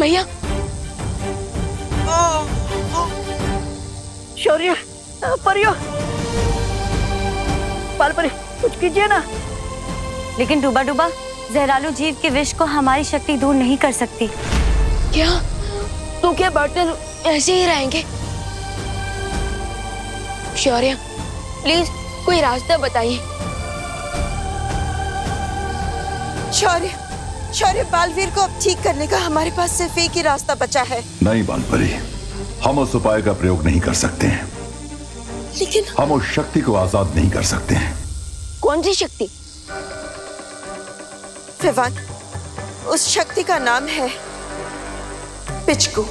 भैया। शौर्य, परियो, बालपरी, कुछ कीजिए ना। लेकिन डूबा डूबा, जहरालू जीव के विष को हमारी शक्ति दूर नहीं कर सकती। क्या? तो क्या बर्तन ऐसे ही रहेंगे? शौर्य, प्लीज कोई रास्ता बताइए। शौर्य, शौर्य, बालवीर को अब ठीक करने का हमारे पास सिर्फ एक ही रास्ता बचा है। नहीं बालपरी, हम उस उपाय का प्रयोग नहीं कर सकते हैं। लेकिन हम उस शक्ति को आजाद नहीं कर सकते हैं। कौन सी शक्ति? विवान, उस शक्ति का नाम है पिचकू।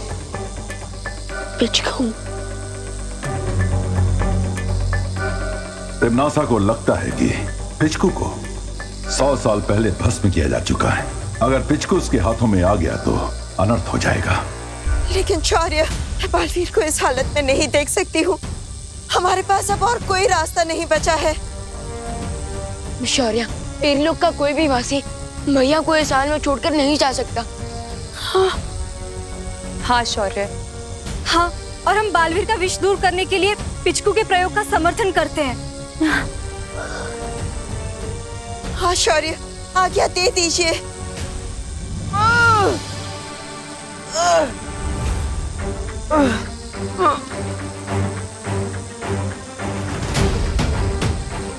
पिचकू? तिम्नासा को लगता है कि पिचकू को 100 साल पहले भस्म किया जा चुका है। अगर पिचकू उसके हाथों में आ गया तो अनर्थ हो जाएगा। लेकिन शौर्य, मैं बालवीर को इस हालत में नहीं देख सकती हूँ। हमारे पास अब और कोई रास्ता नहीं बचा है। शौर्य, इन लोग का कोई भी वासी भैया को इस हाल में छोड़कर नहीं जा सकता। हाँ शौर्य, हाँ, और हम बालवीर का विष दूर करने के लिए पिचकू के प्रयोग का समर्थन करते हैं। हाँ शौर्य, आज्ञा दे दीजिए।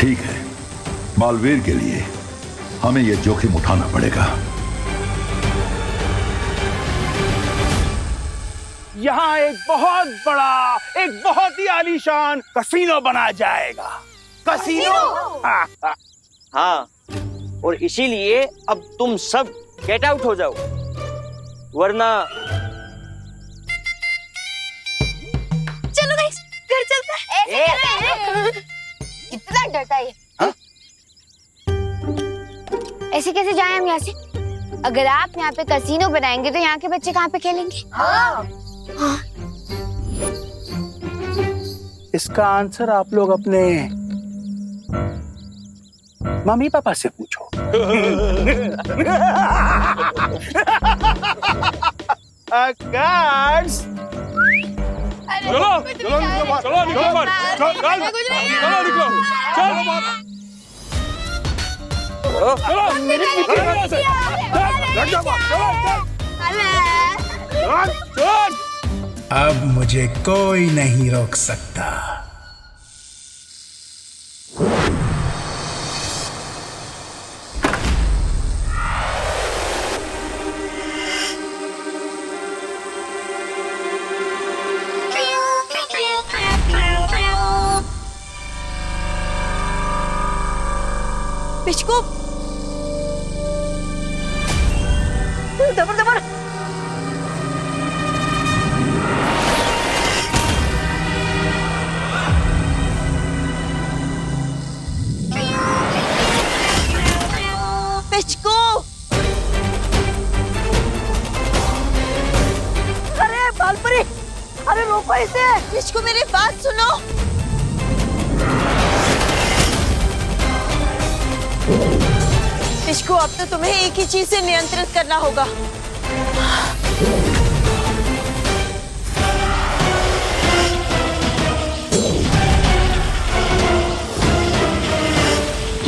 ठीक है, बालवीर के लिए हमें यह जोखिम उठाना पड़ेगा। यहाँ एक बहुत ही आलीशान कसीनो बनाया जाएगा। कसीनो? हाँ, और इसीलिए अब तुम सब गेट आउट हो जाओ, वरना। चलो गाइस, घर चलते हैं। कितना डरता है ये? ऐसे कैसे जाएं हम यहाँ से? अगर आप यहाँ पे कसीनो बनाएंगे तो यहाँ के बच्चे कहाँ पे खेलेंगे? इसका आंसर आप लोग अपने मम्मी पापा से पूछो। गार्ड्स, चलो चलो चलो निकलो मत, चलो निकलो, चलो मेरे पीछे से, अब मुझे कोई नहीं रोक सकता। पिचकू, दबर दबर। पिचकू, अरे बालपरी, अरे रोको इसे। पिचकू, मेरी बात सुनो। पिचकू, अब तो तुम्हें एक ही चीज से नियंत्रित करना होगा।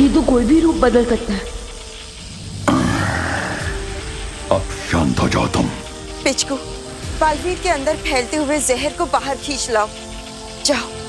ये तो कोई भी रूप बदल सकता है। अब शांत हो जाओ तुम। पिचकू, बालवीर के अंदर फैलते हुए जहर को बाहर खींच लाओ। जाओ।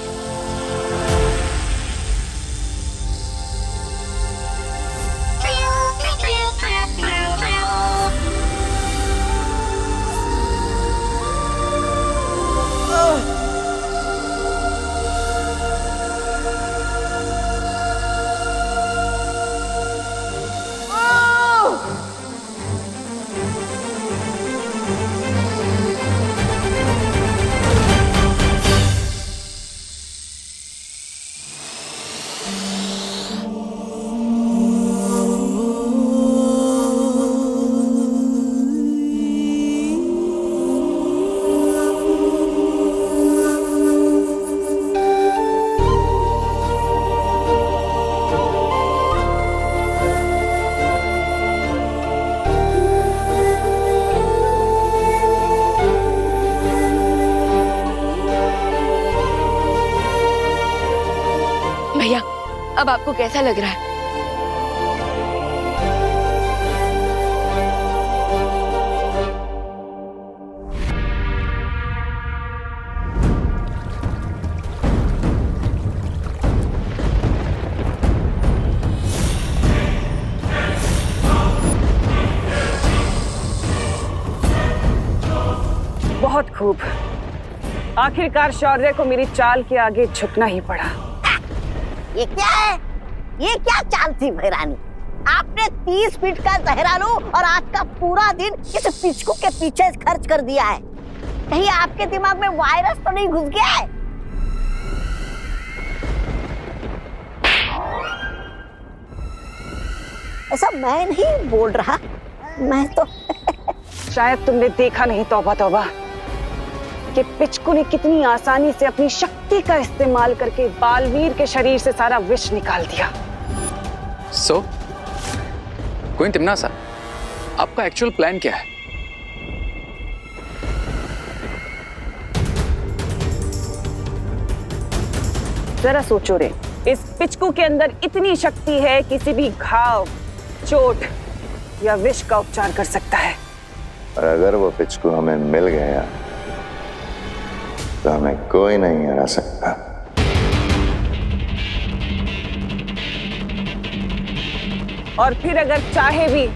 अब आपको कैसा लग रहा है? बहुत खूब। आखिरकार शौर्य को मेरी चाल के आगे झुकना ही पड़ा। ये क्या है? ये क्या चाल थी भैरानी? आपने 30 फीट का जहरालू और आज का पूरा दिन इस पिचकू के पीछे खर्च कर दिया है। कहीं आपके दिमाग में वायरस तो नहीं घुस गया है? ऐसा मैं नहीं बोल रहा, मैं तो शायद तुमने देखा नहीं तौबा तौबा कि पिचकू ने कितनी आसानी से अपनी शक्ति का इस्तेमाल करके बालवीर के शरीर से सारा विष निकाल दिया। क्वीन तिम्नासा, आपका एक्चुअल प्लान क्या है? जरा सोचो रे, इस पिचकू के अंदर इतनी शक्ति है किसी भी घाव, चोट या विष का उपचार कर सकता है। और अगर वो पिचकू हमें मिल गया तो हमें कोई नहीं हरा सकता। और फिर अगर चाहे भी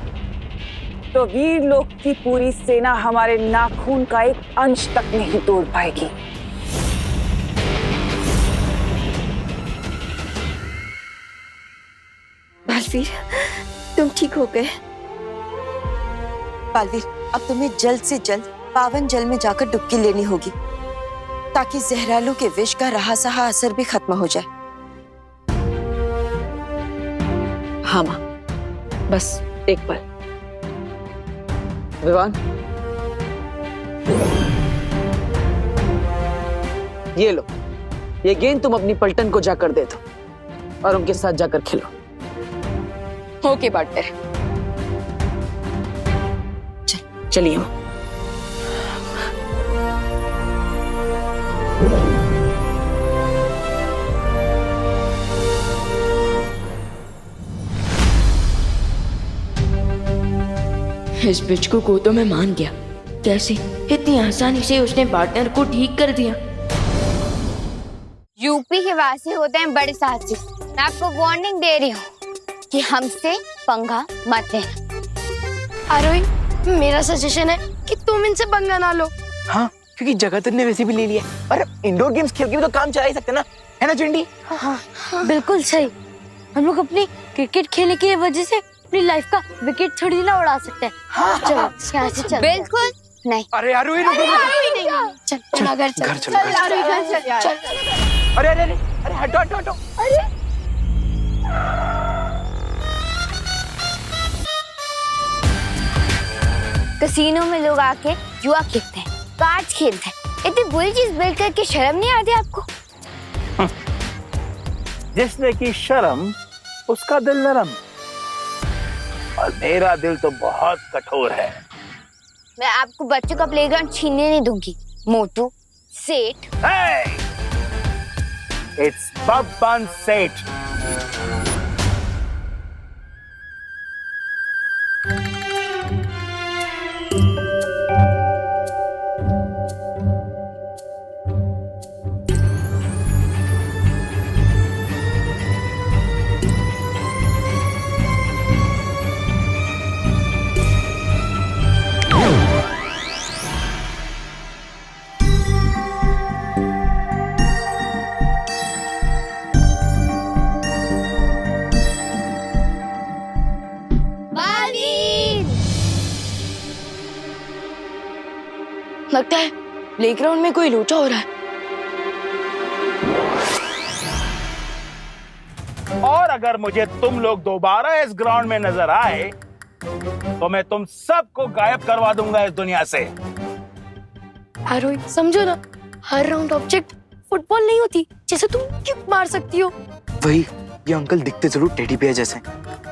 तो वीर लोक की पूरी सेना हमारे नाखून का एक अंश तक नहीं तोड़ पाएगी। बालवीर, तुम ठीक हो गए? बालवीर, अब तुम्हें जल्द से जल्द पावन जल में जाकर डुबकी लेनी होगी ताकि जहरालू के विष का रहा सहा असर भी खत्म हो जाए। हाँ माँ, बस एक पल। विवान, ये लो, ये गेंद तुम अपनी पलटन को जाकर दे दो और उनके साथ जाकर खेलो। Okay partner. चलिए। इस पिचकू को तो मैं मान गया। कैसे इतनी आसानी से उसने पार्टनर को ठीक कर दिया। यूपी के वासी होते हैं बड़े साहसी। मैं आपको वार्निंग दे रही हूँ कि हमसे पंगा मत लेना। आरोही, मेरा सजेशन है कि तुम इनसे पंगा ना लो। हाँ, क्योंकि जगत ने वैसे भी ले लिया और इंडोर गेम्स खेल के भी तो काम चला ही सकते ना, है ना चिंडी? हाँ, बिल्कुल सही। हम लोग अपनी क्रिकेट खेलने की वजह से अपनी लाइफ का विकेट थोड़ी ना उड़ा सकते हैं। हाँ, चलो यहाँ से चल। बिल्कुल नहीं। अरे आरोही, चल चल घर चल। घर चलो, आरोही घर चल यार। अरे अरे अरे हटो हटो हटो। अरे कसीनो में लोग आके जुआ खेलते हैं, कार्ड्स खेलते हैं। इतनी बुरी चीज बिल्ड करके शर्म नहीं आती आपको? जिसने की शर्म उसका दिल नरम, और मेरा दिल तो बहुत कठोर है। मैं आपको बच्चों का प्लेग्राउंड छीनने नहीं दूंगी, मोटू सेठ। इट्स बब्बन सेठ। लगता है प्लेग्राउंड में कोई लोचा हो रहा है। और अगर मुझे तुम लोग दोबारा इस ग्राउंड में नजर आए तो मैं तुम सबको गायब करवा दूंगा इस दुनिया से। आरोही, समझो ना, हर राउंड ऑब्जेक्ट फुटबॉल नहीं होती जैसे तुम क्यों मार सकती हो। वही, ये अंकल दिखते जरूर टेडी बेयर जैसे,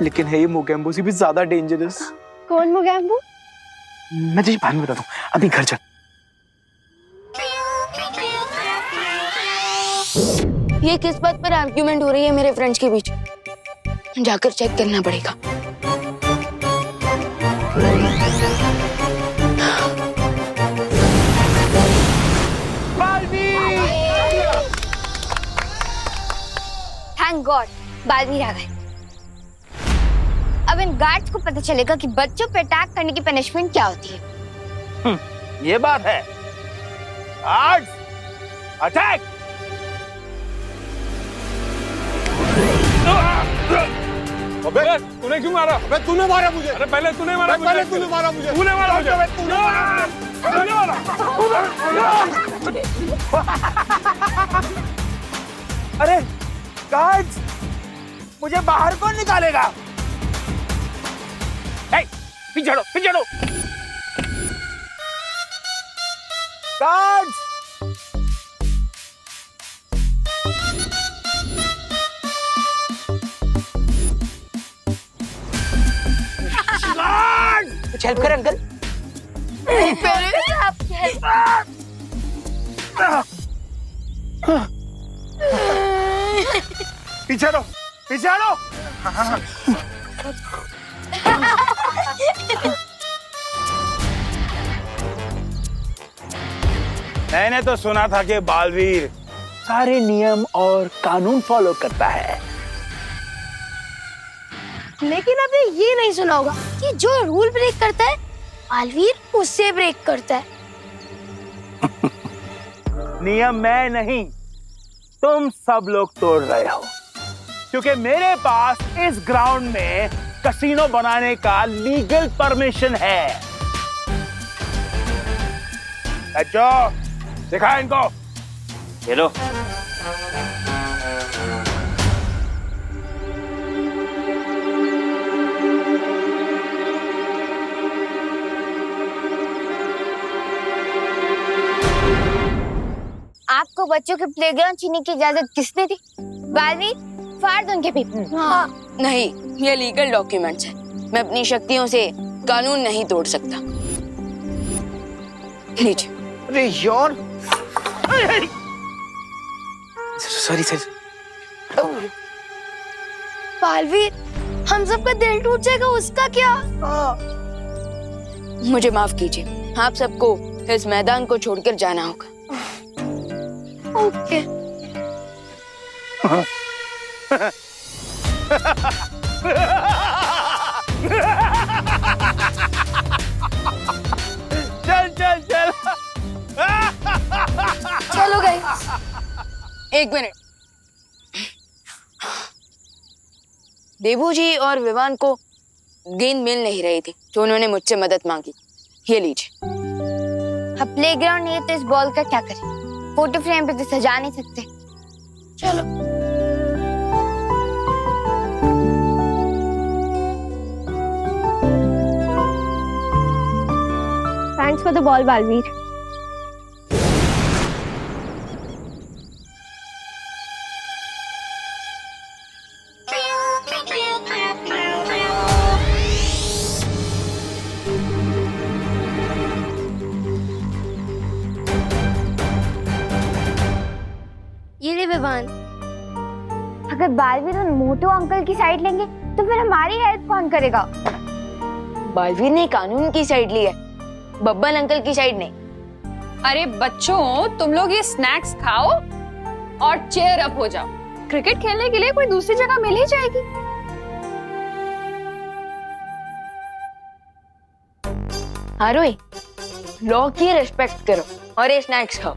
लेकिन है ये मोगैम्बो से भी ज्यादा डेंजरस। कौन मोगैम्बो? मैं तुझे बाद में बताता हूँ, अभी घर चल। ये किस बात पर आर्ग्यूमेंट हो रही है मेरे फ्रेंड्स के बीच? जाकर चेक करना पड़ेगा। थैंक गॉड बालवीर आ गए। अब इन गार्ड्स को पता चलेगा कि बच्चों पे अटैक करने की पनिशमेंट क्या होती है। ये बात है। Guards attack. अबे तूने क्यों मारा? अबे तूने मारा मुझे। अरे पहले तूने मारा मुझे। पहले तूने मारा मुझे। तूने मारा मुझे। तूने मारा। अरे गार्ड्स, मुझे बाहर कौन निकालेगा? पीछे हटो, पीछे हटो। गार्ड्स, कुछ हेल्प कर अंकल। पीछे हटो, पीछे हटो। मैंने तो सुना था कि बालवीर सारे नियम और कानून फॉलो करता है, लेकिन आपने ये नहीं सुना होगा कि जो रूल ब्रेक करता है बालवीर उससे ब्रेक करता है। नियम मैं नहीं, तुम सब लोग तोड़ रहे हो, क्योंकि मेरे पास इस ग्राउंड में कैसीनो बनाने का लीगल परमिशन है। बच्चों, दिखाओ इनको। ये लो। आपको बच्चों के प्लेग्राउंड छीनने की इजाजत किसने दी? बालवीर, फाड़ दो उनके पेपर। हाँ। नहीं, ये लीगल डॉक्यूमेंट्स है। मैं अपनी शक्तियों से कानून नहीं तोड़ सकता। लीजिए। अरे यार, सॉरी सर। बालवीर, हम सबका दिल टूट जाएगा, उसका क्या? मुझे माफ कीजिए, आप सबको इस मैदान को छोड़कर जाना होगा। ओके। चल चल चल। चलो गाइस। एक मिनट। देबू जी और विवान को गेंद मिल नहीं रही थी, तो उन्होंने मुझसे मदद मांगी। ये लीजिए। अब प्लेग्राउंड नहीं है तो इस बॉल का क्या करें? फोटो फ्रेम पे तो सजा नहीं सकते। चलो। Thanks for the ball Baalveer. ये ले विवान। अगर बालवीर उन मोटू अंकल की साइड लेंगे तो फिर हमारी हेल्प कौन करेगा? बालवीर ने कानून की साइड ली है, बब्बन अंकल की साइड नहीं। अरे बच्चों, तुम लोग ये स्नैक्स खाओ और चेयर अप हो जाओ। क्रिकेट खेलने के लिए कोई दूसरी जगह मिल ही जाएगी। हारोई, लॉ की रिस्पेक्ट करो और ये स्नैक्स खाओ।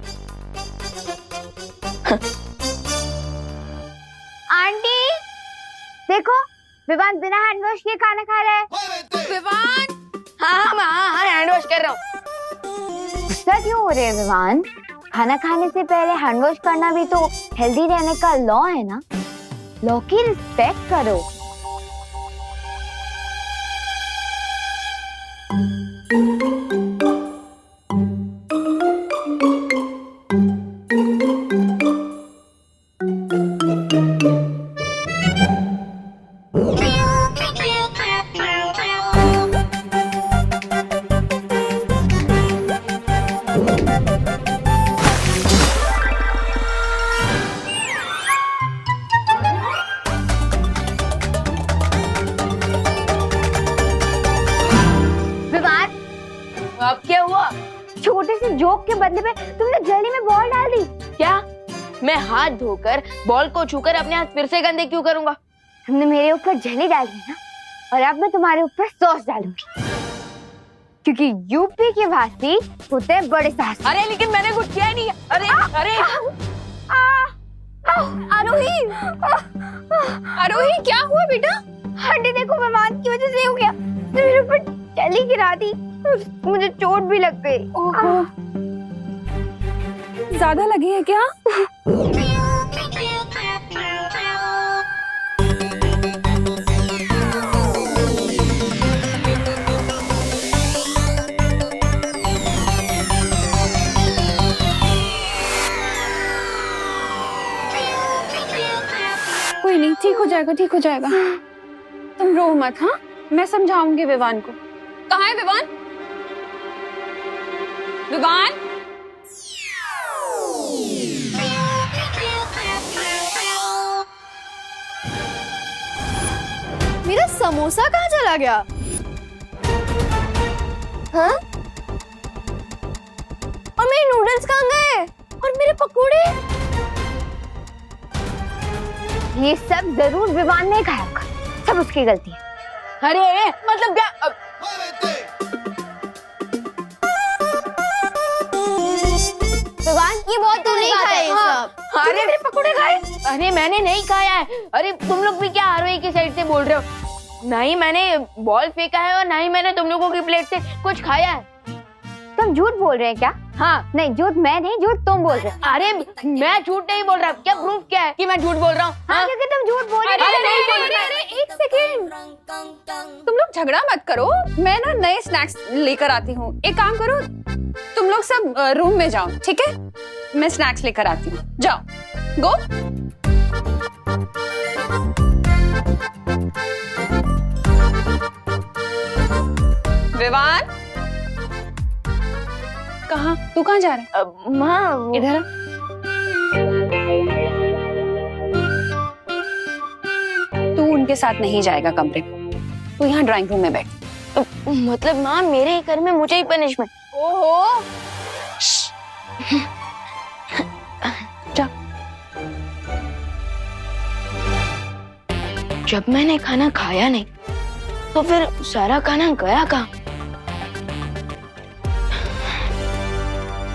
आंटी, देखो विवान बिना हैंड वॉश किए खाना खा रहा है। विवान, हाँ, हैंड वॉश कर रहा हूँ। गुस्सा क्यों हो रहे हैं विवान? खाना खाने से पहले हैंड वॉश करना भी तो हेल्दी रहने का लॉ है ना। लॉ की रिस्पेक्ट करो। छोटे से जोक के बदले में तुमने जली में बॉल डाल दी। क्या मैं हाथ धोकर बॉल को छूकर अपने हाथ फिर से गंदे क्यों करूंगा? तुमने मेरे ऊपर जली डाली ना, और अब मैं तुम्हारे ऊपर सॉस डालूंगी, क्योंकि यूपी के वासी होते हैं बड़े साहसी। अरे लेकिन मैंने कुछ किया नहीं। अरे अरे आरोही, आरोही क्या हुआ बेटा? हड्डी देखो, विमान की वजह से हो गया। मेरे ऊपर जली गिरा दी, मुझे चोट भी लग गई। ओहो, ज्यादा लगी है क्या? कोई नहीं, ठीक हो जाएगा, ठीक हो जाएगा। तुम रो मत। हाँ, मैं समझाऊंगी विवान को। कहाँ है विवान? विवान? मेरा समोसा कहाँ चला गया? हाँ? और मेरे नूडल्स कहाँ गए? और मेरे पकोड़े? ये सब जरूर विवान ने खाया होगा, सब उसकी गलती है। अरे मतलब क्या? विवान, ये बहुत तो नहीं खाए ये सब। अरे मेरे पकोड़े खाए? अरे मैंने नहीं खाया है। अरे तुम लोग भी क्या आरोही की साइड से बोल रहे हो? नहीं मैंने बॉल फेंका है और ना ही मैंने तुम लोगों की प्लेट से कुछ खाया है। तुम झूठ बोल रहे हैं क्या? हाँ। नहीं, झूठ मैं नहीं, झूठ तुम बोल रहे हो। अरे मैं झूठ नहीं बोल रहा। क्या प्रूफ क्या है कि मैं झूठ बोल रहा हूँ? हाँ, क्योंकि तुम झूठ बोल रहे हो। अरे एक सेकेंड, तुम लोग झगड़ा मत करो। मैं ना नए स्नैक्स लेकर आती हूँ। एक काम करो, तुम लोग सब रूम में जाओ, ठीक है? मैं स्नैक्स लेकर आती हूँ, जाओ। गो। विवान, कहाँ? तू कहाँ जा रहा है? माँ इधर। तू उनके साथ नहीं जाएगा कमरे में, तू यहाँ ड्राइंग रूम में बैठ। मतलब माँ मेरे ही घर में मुझे ही पनिशमेंट? ओहो, जा। जब मैंने खाना खाया नहीं तो फिर सारा खाना गया कहाँ?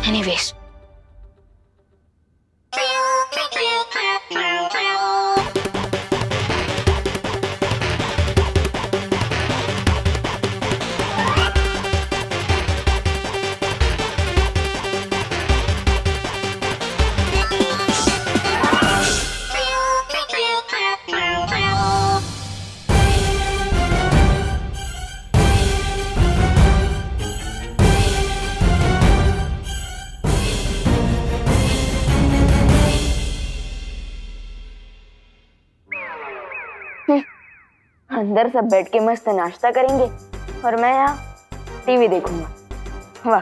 एनीवेज, अंदर सब बैठ के मस्त नाश्ता करेंगे और मैं यहाँ टीवी देखूंगा। वाह।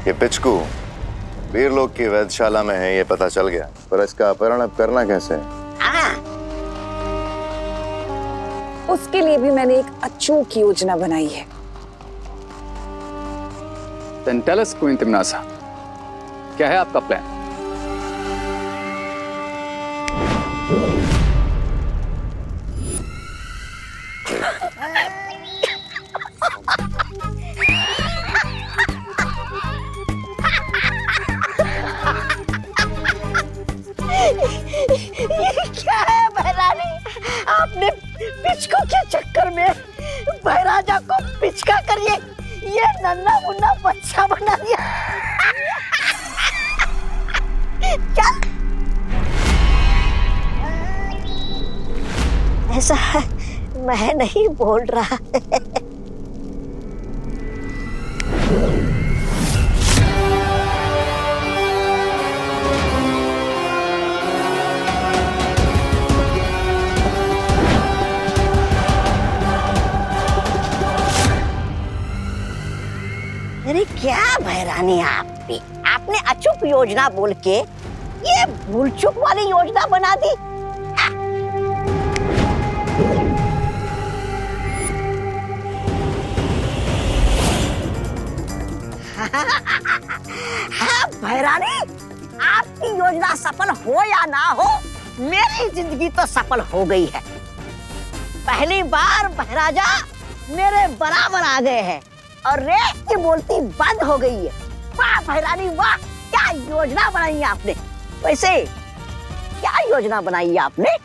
ये पिचकू वीर लोग की वैधशाला में है, ये पता चल गया, पर इसका अपहरण अब करना कैसे है? उसके लिए भी मैंने एक अचूक योजना बनाई है। Then tell us, Queen Timnasa, क्या है आपका प्लान? ये क्या है बहरानी? आपने पिचकू के चक्कर में बहराजा को पिचका कर ये नन्ना मुन्ना बच्चा बना दिया। चल, ऐसा मैं नहीं बोल रहा। अरे क्या बहरानी आपने अचूक योजना बोल के ये भूल चूक वाली योजना बना दी। भैरानी, आपकी योजना सफल हो या ना हो, मेरी जिंदगी तो सफल हो गई है। पहली बार महाराजा मेरे बराबर आ गए हैं और रेत की बोलती बंद हो गई है। वाह भैरानी वाह, क्या योजना बनाई है आपने। वैसे क्या योजना बनाई है आपने?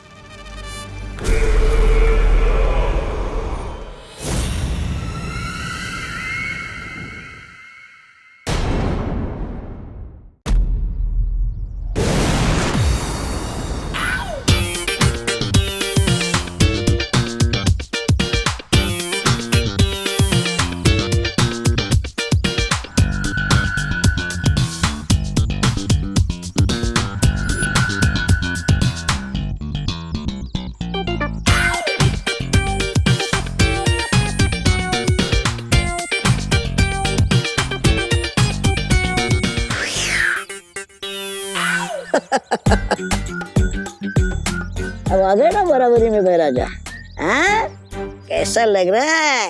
अब आ गए ना बराबरी में महाराजा। हाँ, कैसा लग रहा है?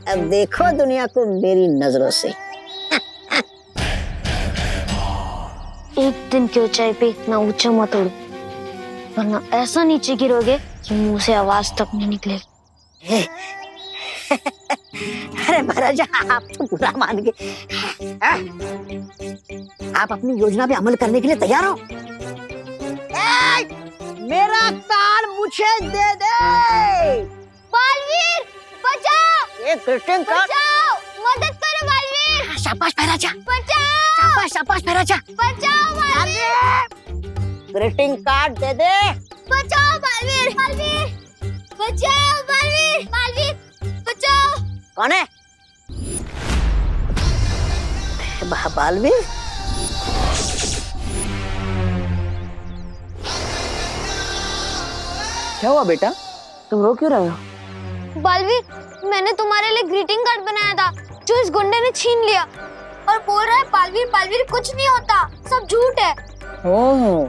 अब देखो दुनिया को मेरी नजरों से। एक दिन की ऊंचाई पे इतना ऊंचा मत उड़ो, वरना ऐसा नीचे गिरोगे कि मुंह से आवाज तक नहीं निकलेगी। अरे महाराजा, आप तो बुरा मान गए। आप अपनी योजना पे अमल करने के लिए तैयार हो? मेरा कार्ड मुझे दे दे। बालवीर बचाओ, एक ग्रीटिंग कार्ड। बचाओ, मदद करो बालवीर। शाबाश महाराजा, बचाओ, शाबाश शाबाश महाराजा। बचाओ बालवीर। ग्रीटिंग कार्ड दे दे। बचाओ बालवीर, बालवीर बचाओ, बालवीर, बालवीर बचाओ। कौन है? बालवीर? क्या हुआ बेटा, तुम रो क्यों रहे हो? बालवीर, मैंने तुम्हारे लिए ग्रीटिंग कार्ड बनाया था जो इस गुंडे ने छीन लिया और बोल रहा है बालवीर बालवीर कुछ नहीं होता, सब झूठ है। ओह,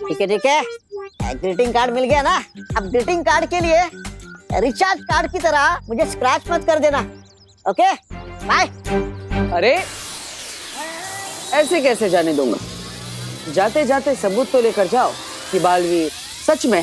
ठीक है, ग्रीटिंग कार्ड मिल गया ना। अब ग्रीटिंग कार्ड के लिए रिचार्ज कार्ड की तरह मुझे स्क्रैच मत कर देना। Okay bye. अरे ऐसे कैसे जाने दूंगा? जाते जाते सबूत तो लेकर जाओ कि बालवीर सच में।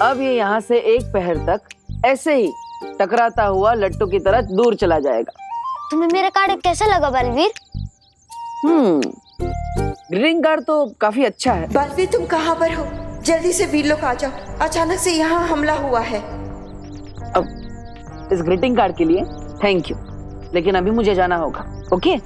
अब ये यहाँ से एक पहर तक ऐसे ही टकराता हुआ लट्टू की तरह दूर चला जाएगा। तुम्हें मेरा कार्ड कैसा लगा बालवीर? ग्रीटिंग कार्ड तो काफी अच्छा है। बालवीर, तुम कहाँ पर हो? जल्दी से वीर लोग आ जाओ, अचानक से यहाँ हमला हुआ है। अब इस ग्रीटिंग कार्ड के लिए थैंक यू, लेकिन अभी मुझे जाना होगा। ओके?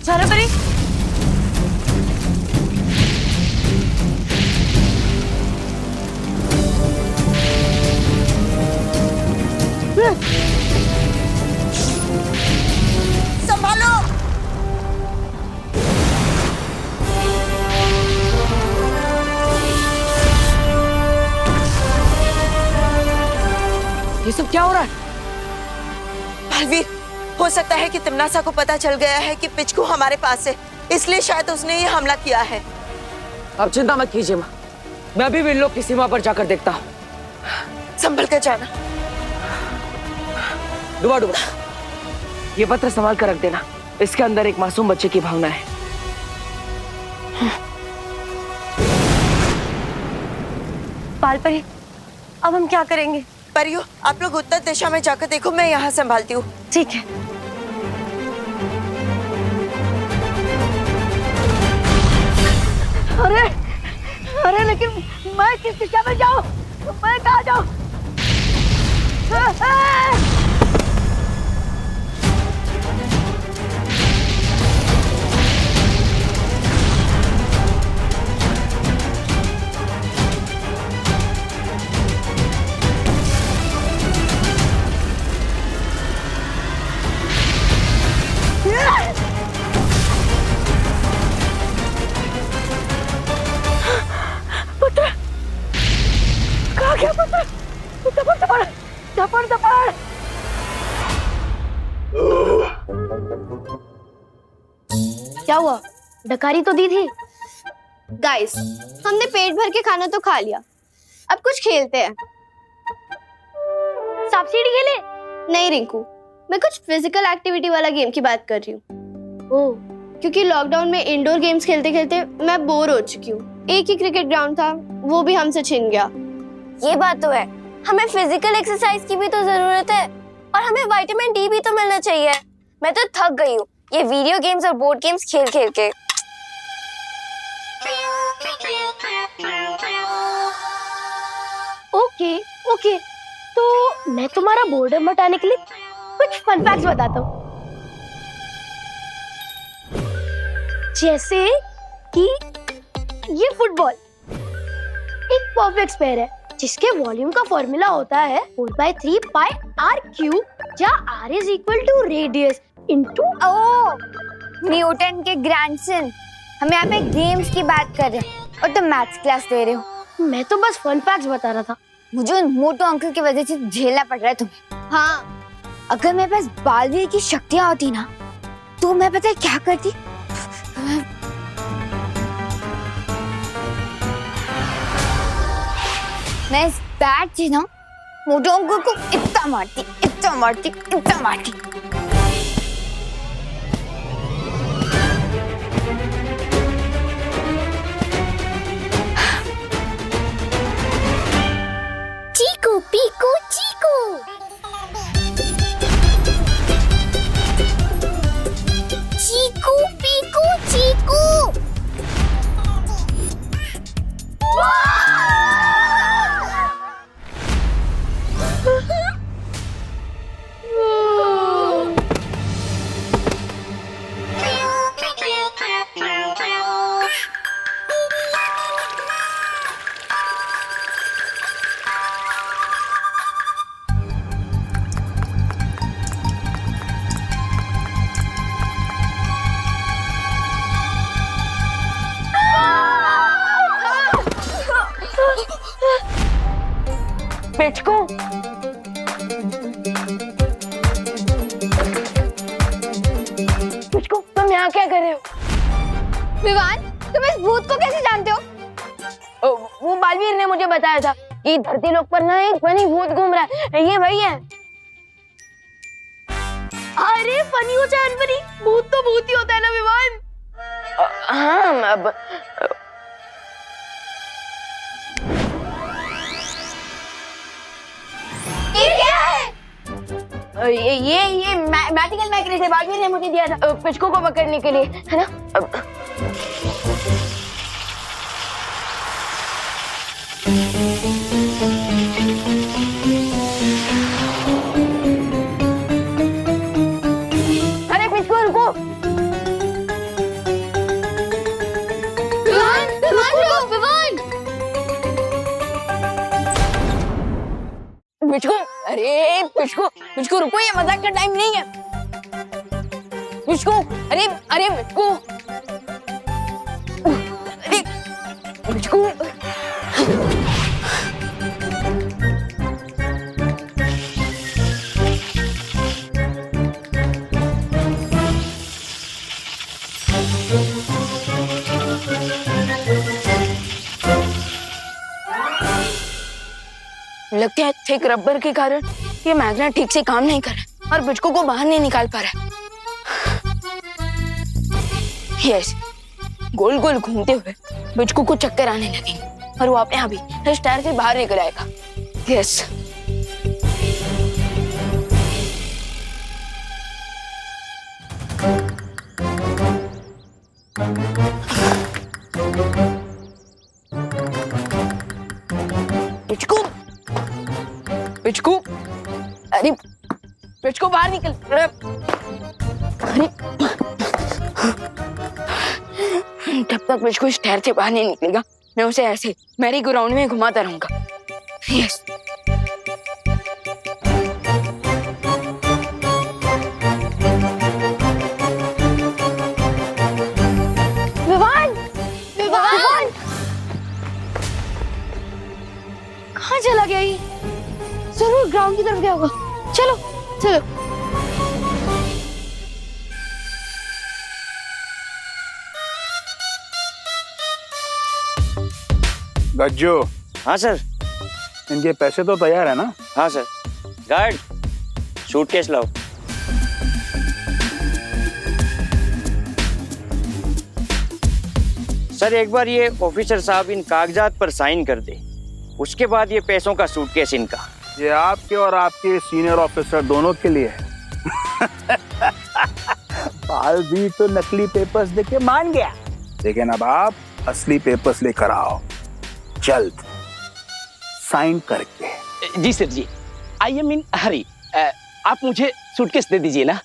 ज्वालापरी, संभालो। ये सब क्या हो रहा है? बालवीर, हो सकता है कि तिमनासा को पता चल गया है कि पिचकू हमारे पास है, इसलिए शायद उसने ये हमला किया है। अब चिंता मत कीजिए माँ, मैं अभी भी इन लोग की सीमा पर जाकर देखता हूँ। संभल कर जाना। डुबा डुबा, ये पत्र संभाल कर रख देना, इसके अंदर एक मासूम बच्चे की भावना है। बालपरी, अब हम क्या करेंगे? परियो, आप लोग उत्तर दिशा में जाकर देखो, मैं यहाँ संभालती हूँ। ठीक है। अरे अरे लेकिन मैं किस दिशा में जाऊँ? मैं कहाँ जाऊँ? पुत्र, कहाँ गया पुत्र? दपड़। क्या हुआ? डकारी तो दी थी। गाइस, हमने पेट भर के खाना तो खा लिया, अब कुछ खेलते हैं। सांप सीढ़ी खेले? नहीं रिंकू, मैं कुछ फिजिकल एक्टिविटी वाला गेम की बात कर रही हूँ। ओह, क्योंकि लॉकडाउन में इंडोर गेम्स खेलते खेलते मैं बोर हो चुकी हूँ। एक ही क्रिकेट ग्राउंड था, वो भी हमसे छिन गया। ये बात तो है, हमें फिजिकल एक्सरसाइज की भी तो जरूरत है और हमें विटामिन डी भी तो मिलना चाहिए। मैं तो थक गई हूँ ये वीडियो गेम्स और बोर्ड गेम्स खेल खेल के। ओके, तो मैं तुम्हारा बोर्डम हटाने के लिए कुछ फन फैक्ट्स बताता हूँ। जैसे कि ये फुटबॉल एक परफेक्ट स्क्वायर है जिसके वॉल्यूम का फॉर्मूला होता है 4/3 पाई r क्यूब, जहाँ r is equal to radius into. Newton के ग्रैंडसन। हम यहाँ पे गेम्स की बात कर रहे हैं और तुम मैथ्स क्लास दे रहे हो। मैं तो बस फन फैक्ट्स बता रहा था। मुझे उन मोटो अंकल की वजह से झेलना पड़ रहा है तुम्हें। हाँ, अगर मेरे पास बालवीर की शक्तियां होती ना तो मैं पता है क्या करती? मैं इस बैट से ना मोटो अंकल को इतना मारती। चीकू पीकू चीकू। चीकू पीकू चीकू। पिचकू, तुम यहाँ क्या कर रहे हो? विवान, तुम इस भूत को कैसे जानते हो? वो बालवीर ने मुझे बताया था कि धरती लोक पर ना एक फनी भूत घूम रहा है। ये वही है। अरे फनी हो चाहे अनफनी, भूत तो भूत ही होता है ना विवान। हाँ, अब ये मैजिकल मैग्नेट है, बालवीर ने मुझे दिया था पिचकू को पकड़ने के लिए, है ना? अरे पिचकू रुको। पिचकू, अरे पिचकू रुको, ये मजाक का टाइम नहीं है। पिचकू, अरे पिचकू, अरे पिचकू। लगता है थिक रबर के कारण ये मैग्नेट ठीक से काम नहीं कर रहा और पिचकू को बाहर नहीं निकाल पा रहा। यस, गोल गोल घूमते हुए पिचकू को चक्कर आने लगेंगे। और वो अपने यहाँ भी इस टायर से बाहर निकल आएगा। यस। पिचकू, पिचकू, अरे पिचकू बाहर निकल। अरे जब तक पिचकू इस टायर से बाहर नहीं निकलेगा मैं उसे ऐसे मैरी गो राउंड में घुमाता रहूंगा। यस। विवान, विवान, कहाँ चला गया ये? जरूर ग्राउंड की तरफ गया होगा। चलो चलो। गज्जू। हाँ सर। इनके पैसे तो तैयार है ना? हाँ सर। गार्ड, सूटकेस लाओ। सर एक बार ये ऑफिसर साहब इन कागजात पर साइन कर दे, उसके बाद ये पैसों का सूटकेस इनका। ये आपके और आपके सीनियर ऑफिसर दोनों के लिए है। बाल भी तो नकली पेपर्स देके मान गया, लेकिन अब आप असली पेपर्स लेकर आओ जल्द, साइन करके। जी सर जी, आई एम इन हरी। आप मुझे सूटकेस दे दीजिए ना।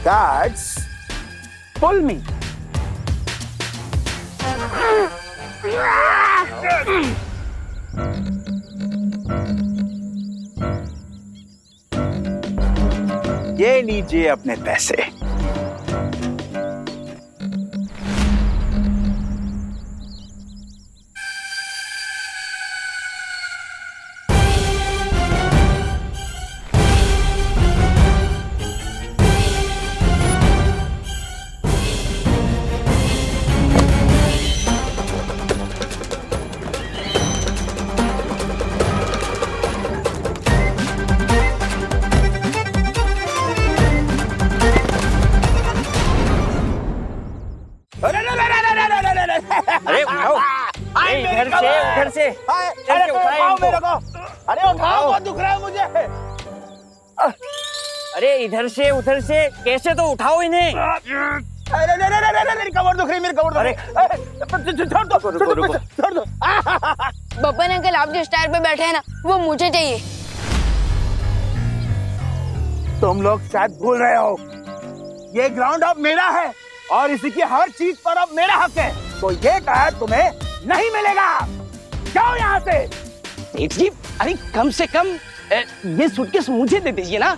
Guards, pull me. ये लीजिए अपने पैसे। अरे उठाओ, अरे इधर से अरे उठाओ मेरे को, अरे उठाओ, बहुत दुख रहा है मुझे। अरे इधर से उधर से कैसे तो उठाओ इन्हें। अरे मेरी कमर दुख रही, मेरी कमर दुख रही। छोड़ दो, छोड़ दो। बब्बन अंकल आप जिस टायर पे बैठे हैं ना वो मुझे चाहिए। तुम लोग शायद भूल रहे हो, ये ग्राउंड अब मेरा है और इसी की हर चीज पर अब मेरा हक है, तो ये टायर तुम्हें नहीं मिलेगा। जाओ यहाँ से। सेठ जी, अरे कम से कम ये सूटकेस मुझे दे दीजिए ना।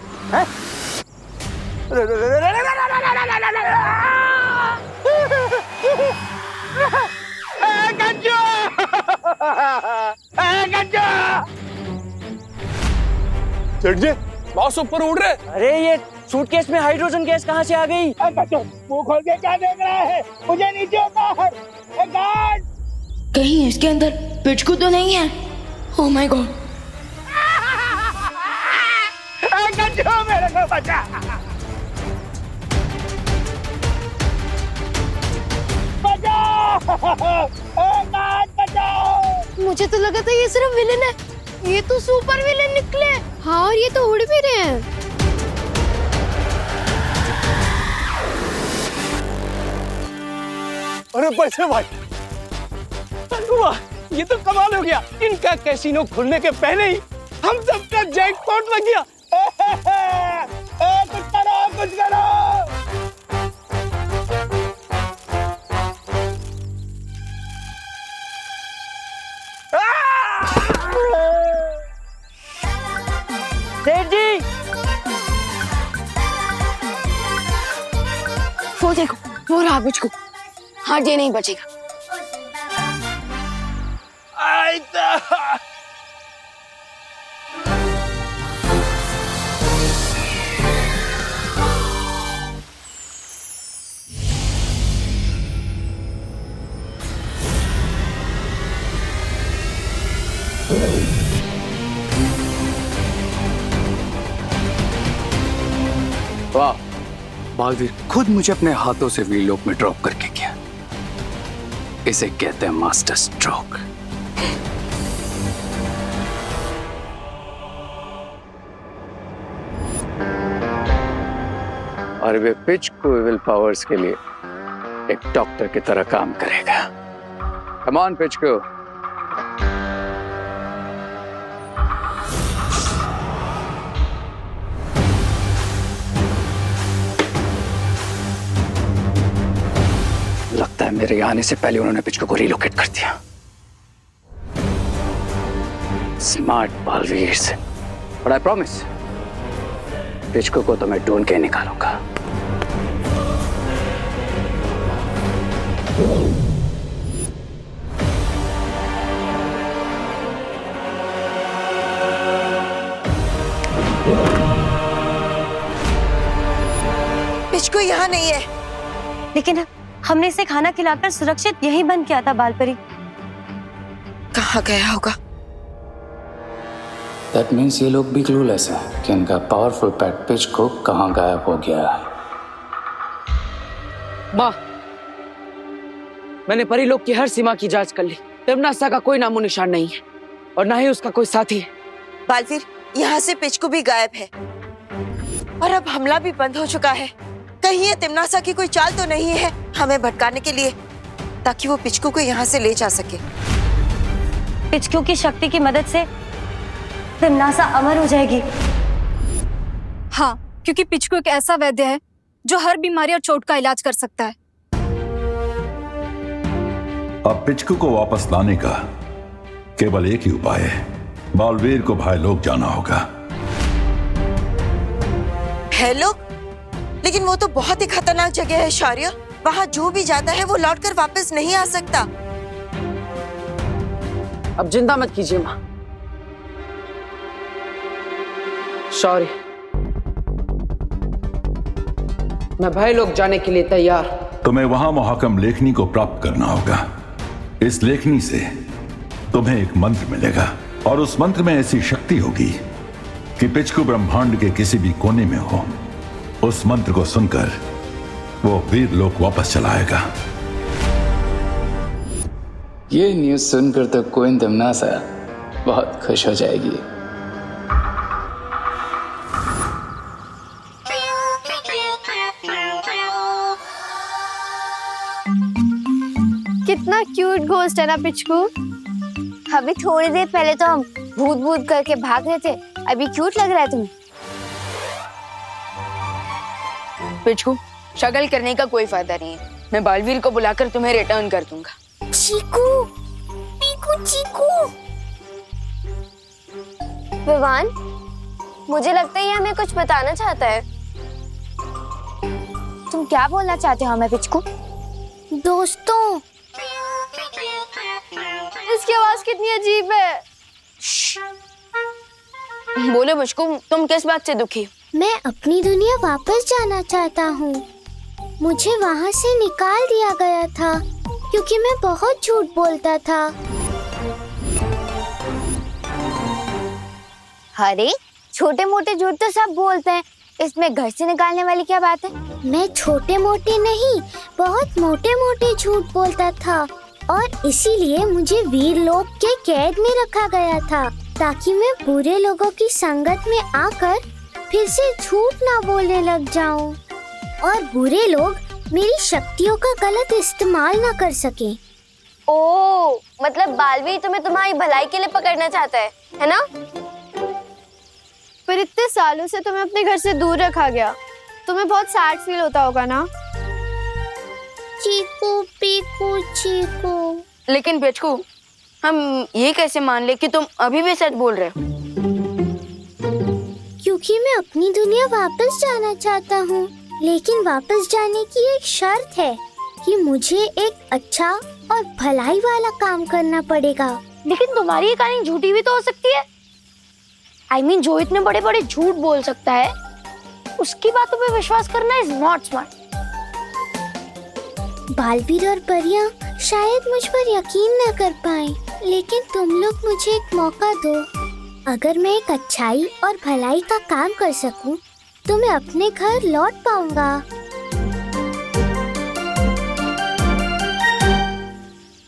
सेठ जी, बॉस ऊपर उड़ रहे। अरे ये सूटकेस में हाइड्रोजन गैस कहाँ से आ गई? मुंह खोल के क्या देख रहा है? मुझे नीचे उतार। गार्ड, कहीं इसके अंदर पिचकू तो नहीं है? Oh my God. मेरे को बचा। मुझे तो लगा था ये सिर्फ विलेन है, ये तो सुपर विलेन निकले। हाँ, और ये तो उड़ भी रहे हैं। अरे पैसे भाई, वाह, ये तो कमाल हो गया। इनका कैसीनो खुलने के पहले ही हम सबका जैकपॉट लग गया। कुछ करो, कुछ करो। सेठ जी, वो देखो, वो रहा पिचकू। हाँ, ये नहीं बचेगा। वाह, बालवीर खुद मुझे अपने हाथों से वीलोक में ड्रॉप करके गया। इसे कहते हैं मास्टर स्ट्रोक। और वे पिच को विल पावर्स के लिए एक डॉक्टर की तरह काम करेगा। कम ऑन पिच को। लगता है मेरे आने से पहले उन्होंने पिच को रिलोकेट कर दिया। स्मार्ट बालवीर से। बट आई प्रॉमिस पिचको को तो मैं ढूंढ के निकालूंगा। पिचको यहाँ नहीं है। लेकिन हमने इसे खाना खिलाकर सुरक्षित यहीं बंद किया था बालपरी। कहाँ गया होगा? That means ये लोग भी क्लूलेस हैं कि इनका पावरफुल पेट पिच को कहाँ गायब हो गया है। माँ, मैंने परी लोग की हर सीमा की जांच कर ली। तिमनासा का कोई नामो निशान नहीं है और ना ही उसका कोई साथी है। बालवीर, यहाँ से पिचको भी गायब है और अब हमला भी बंद हो चुका है। कहीं ये तिमनासा की कोई चाल तो नहीं है हमें भटकाने के लिए, ताकि वो पिचको को यहाँ से ले जा सके। पिचको की शक्ति की मदद से तिमनासा अमर हो जाएगी। हाँ, क्योंकि पिचको एक ऐसा वैद्य है जो हर बीमारी और चोट का इलाज कर सकता है। अब पिचको को वापस लाने का केवल एक ही उपाय है। बालवीर को भाई लोग जाना होगा। है लोग? लेकिन वो तो बहुत ही खतरनाक जगह है शौर्य। वहाँ जो भी जाता है वो लौटकर वापस नहीं आ सकता। अब चिंता मत कीजिए माँ। सॉरी, मैं भाई लोग जाने के लिए तैयार। तुम्हें वहां मुहकम लेखनी को प्राप्त करना होगा। इस लेखनी से तुम्हें एक मंत्र मिलेगा और उस मंत्र में ऐसी शक्ति होगी कि पिचको ब्रह्मांड के किसी भी कोने में हो, उस मंत्र को सुनकर वो वीर लोक वापस चला आएगा। ये न्यूज सुनकर तो क्वीन तिमनासा बहुत खुश हो जाएगी। कितना क्यूट घोस्ट है ना पिचको। अभी थोड़ी देर पहले तो हम भूत भूत करके भाग रहे थे, अभी क्यूट लग रहा है तुम्हें। पिचको, शगल करने का कोई फायदा नहीं है। मैं बालवीर को बुलाकर तुम्हें रिटर्न कर दूंगा। चीकू, पीकू, चीकू। विवान, मुझे लगता है ये हमें कुछ बताना चाहता है। तुम क्या बोलना चाहते हो हमें पिचकू? दोस्तों, इसकी आवाज कितनी अजीब है। बोलो मुझको, तुम किस बात से दुखी हो? मैं अपनी दुनिया वापस जाना चाहता हूँ। मुझे वहाँ से निकाल दिया गया था क्योंकि मैं बहुत झूठ बोलता था। अरे छोटे मोटे झूठ तो सब बोलते हैं, इसमें घर से निकालने वाली क्या बात है? मैं छोटे मोटे नहीं, बहुत मोटे मोटे झूठ बोलता था और इसीलिए मुझे वीर लोक के कैद में रखा गया था, ताकि मैं बुरे लोगों की संगत में आकर फिर से झूठ ना बोलने लग जाऊं और बुरे लोग मेरी शक्तियों का गलत इस्तेमाल ना कर सकें। ओ, मतलब बालवीर तुम्हें तुम्हारी भलाई के लिए पकड़ना चाहता है ना? पर इतने सालों से तुम्हें अपने घर से दूर रखा गया, तुम्हें बहुत सैड फील होता होगा ना? चीकू, पीकू, चीकू। लेकिन पिचको, हम ये कैसे मान ले कि तुम अभी भी सच बोल रहे हो? क्योंकि मैं अपनी दुनिया वापस जाना चाहता हूँ, लेकिन वापस जाने की एक शर्त है कि मुझे एक अच्छा और भलाई वाला काम करना पड़ेगा। लेकिन तुम्हारी ये कहानी झूठी भी तो हो सकती है। I mean, जो इतने बड़े बड़े झूठ बोल सकता है उसकी बातों पे विश्वास करना इज नॉट स्मार्ट। बालवीर और परियां शायद मुझ पर यकीन न कर पाए, लेकिन तुम लोग मुझे एक मौका दो। अगर मैं एक अच्छाई और भलाई का काम कर सकूं, तो मैं अपने घर लौट पाऊंगा।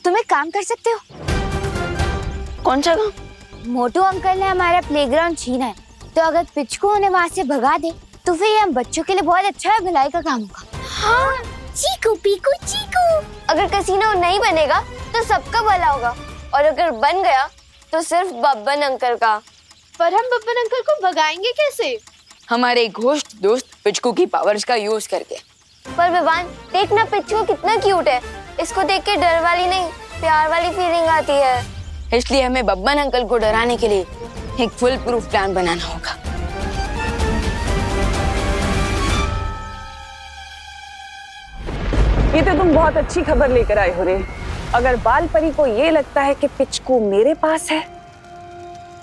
तुम एक काम कर सकते हो। कौन सा काम? मोटू अंकल ने हमारा प्लेग्राउंड छीना है, तो अगर पिचकू उन्हें वहाँ से भगा दे तो फिर ये हम बच्चों के लिए बहुत अच्छा है, भलाई का काम होगा। हाँ, चीकू पीकू चीकू। अगर कैसीनो नहीं बनेगा तो सबका भला होगा, और अगर बन गया तो सिर्फ बब्बन अंकल का। पर हम बब्बन अंकल को भगाएंगे कैसे? हमारे घोस्ट दोस्त पिचकू की पावर्स का यूज करके। पर विवान, देखना पिचकू कितना क्यूट है। इसको देख के डर वाली नहीं, प्यार वाली फीलिंग आती है। इसलिए हमें बब्बन अंकल को डराने के लिए एक फुल प्रूफ प्लान बनाना होगा। ये तो तुम बहुत अच्छी खबर लेकर आए हो रे। अगर बाल परी को ये लगता है कि पिचकू मेरे पास है,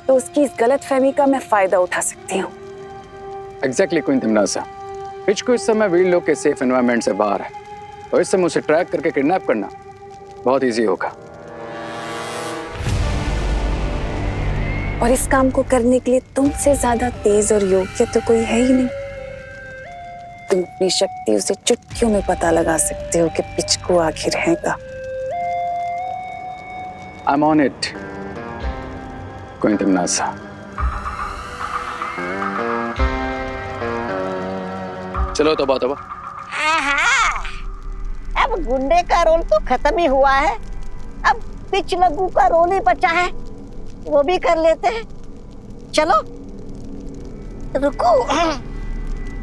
तो उसकी इस गलतफहमी का मैं फायदा उठा सकती हूँ। Exactly queen तिमनासा। पिचकू इस समय वीर लोग के सेफ एनवायरनमेंट से बाहर है, तो इस समय उसे ट्रैक करके किडनैप करना बहुत इजी होगा। और इस काम को करने के लिए तुमसे ज्यादा तेज और योग्य तो कोई है ही नहीं। तुम अपनी शक्ति से चुटकियों में पता लगा सकते हो कि पिचकू आखिर है का। I'm on it, queen तिमनासा। चलो तौबा तौबा। अब गुंडे का रोल तो खत्म ही हुआ है, अब पिच लगू का रोल ही बचा है, वो भी कर लेते हैं। चलो रुको,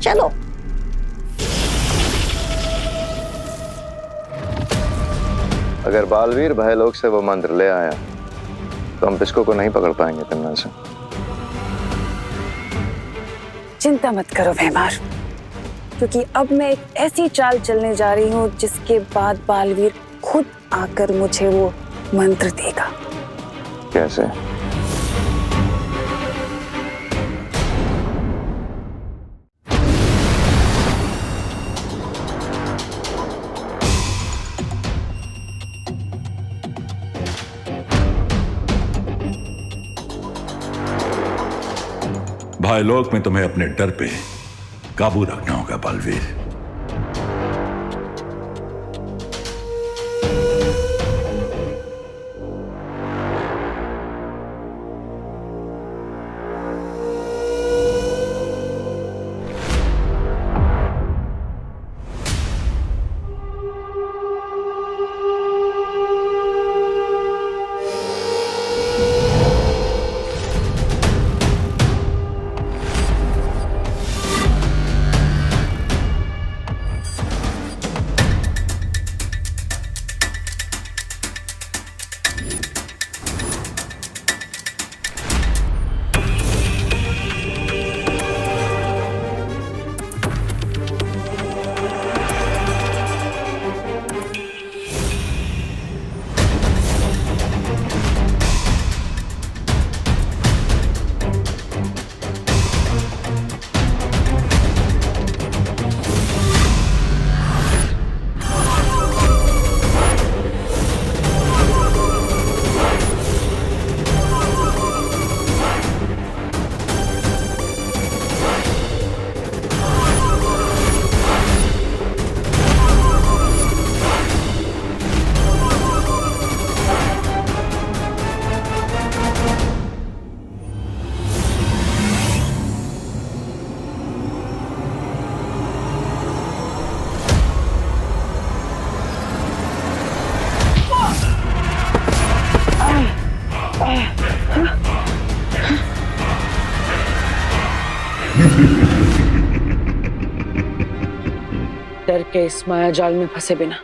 चलो। अगर बालवीर भयलोक से वो मंत्र ले आया तो हम पिचकू को नहीं पकड़ पाएंगे तिमनासा। चिंता मत करो भैमार, क्योंकि अब मैं एक ऐसी चाल चलने जा रही हूँ जिसके बाद बालवीर खुद आकर मुझे वो मंत्र देगा। कैसे? भाईलोक में तुम्हें अपने डर पे काबू रखना होगा बालवीर। डर के इस माया जाल में फंसे बिना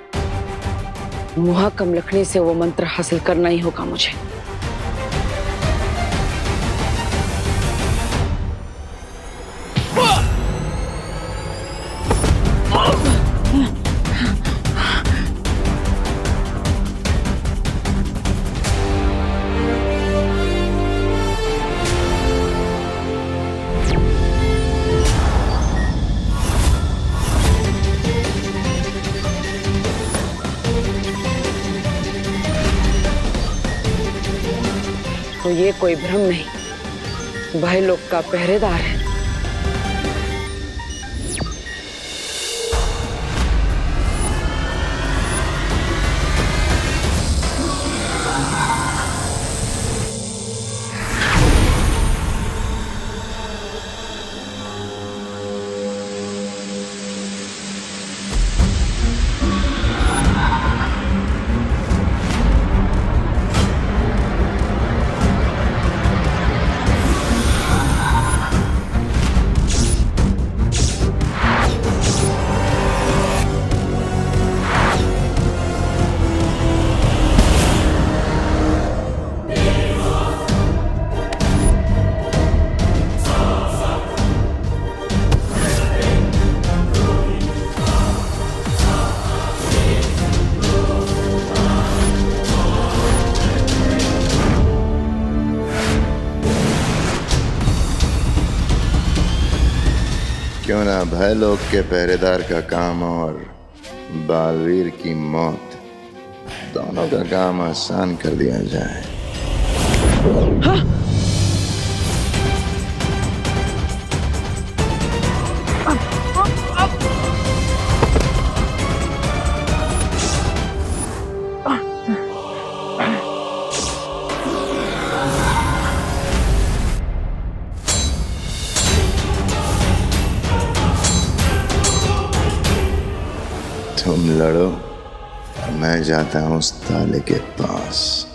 मुहाकम लकड़ी से वो मंत्र हासिल करना ही होगा मुझे। तो ये कोई भ्रम नहीं, भाई लोग का पहरेदार है। क्यों ना भय लोग के पहरेदार का काम और बालवीर की मौत, दोनों का काम आसान कर दिया जाए। तुम लड़ो, मैं जाता हूं उस ताले के पास।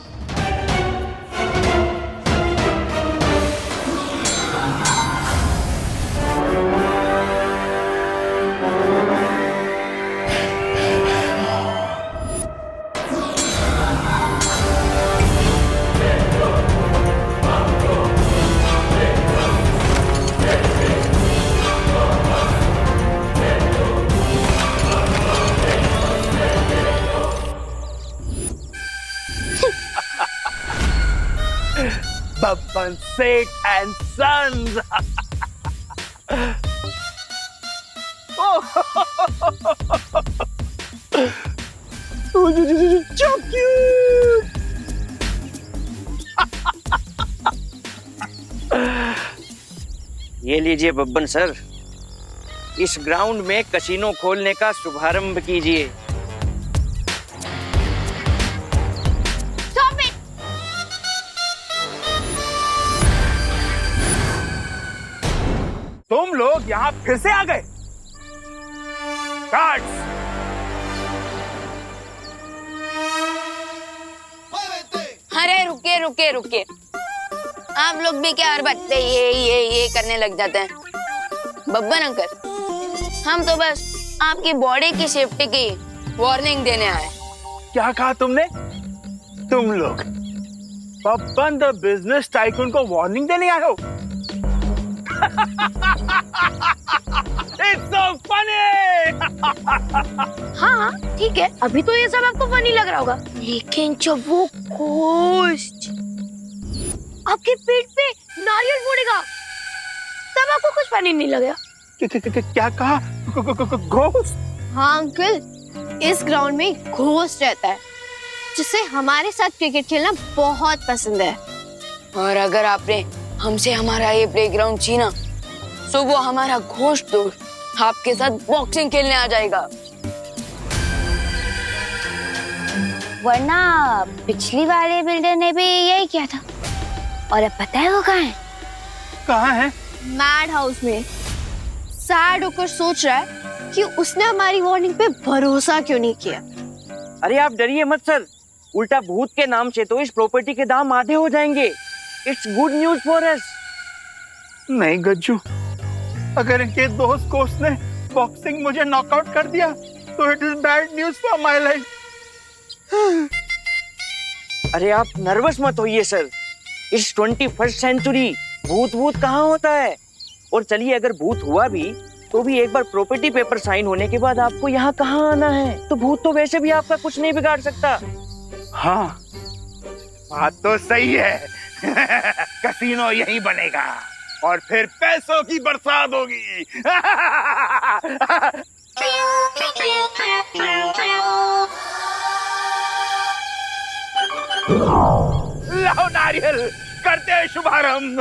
Babban Seth and Sons. So cute. ये लीजिए बब्बन सर, इस ग्राउंड में कसिनो खोलने का शुभारंभ कीजिए। तुम लोग यहाँ फिर से आ गए? गार्ड्स! अरे रुके रुके रुके, आप लोग भी क्या हर बात पे ये करने लग जाते हैं? बब्बन अंकल, हम तो बस आपकी बॉडी की सेफ्टी की वार्निंग देने आए। क्या कहा तुमने? तुम लोग बब्बन द बिजनेस टाइकून को वार्निंग देने आए हो? It's so funny! हाँ ठीक है, अभी तो ये सब आपको फनी लग रहा होगा, लेकिन जब वो घोस्ट आपकी पीठ पे नारियल फोड़ेगा तब आपको कुछ फनी नहीं लगेगा। क्या कहा? घोस्ट? हाँ अंकल, इस ग्राउंड में घोस्ट रहता है जिसे हमारे साथ क्रिकेट खेलना बहुत पसंद है। और अगर आपने हमसे हमारा ये प्लेग्राउंड छीना तो वो हमारा घोस्ट दोस्त आपके साथ बॉक्सिंग खेलने आ जाएगा। वरना पिछली वाले बिल्डर ने भी यही किया था। और अब पता है वो कहाँ है? कहाँ है? मैड हाउस में। सैड होकर सोच रहा है कि उसने हमारी वार्निंग पे भरोसा क्यों नहीं किया। अरे आप डरिए मत सर, उल्टा भूत के नाम से तो इस प्रॉपर्टी के दाम आधे हो जाएंगे। It's good news for us. नहीं गज्जू, अगर इनके दोस्त कोच ने बॉक्सिंग मुझे नॉकआउट कर दिया तो it is bad news for my life. अरे आप नर्वस मत होइए सर, इस 21st सेंचुरी भूत कहाँ होता है। और चलिए, अगर भूत हुआ भी तो भी एक बार प्रॉपर्टी पेपर साइन होने के बाद आपको यहाँ कहाँ आना है, तो भूत तो वैसे भी आपका कुछ नहीं बिगाड़ सकता। हाँ बात तो सही है। कसिनो यही बनेगा और फिर पैसों की बरसात होगी। लाओ नारियल, करते हैं शुभारंभ।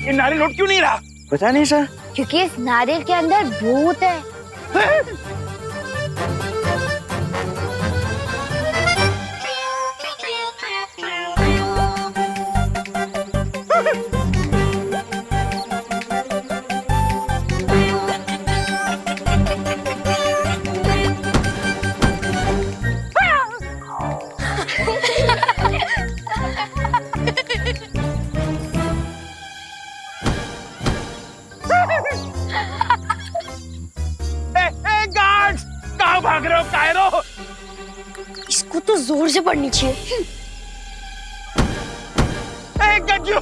ये नारियल लौट क्यों नहीं रहा? पता नहीं सर। क्योंकि इस नारियल के अंदर भूत है। गार्ड्स, कहाँ भाग रहे हो कायरो? इसको तो जोर से पढ़नी चाहिए। गज्जू!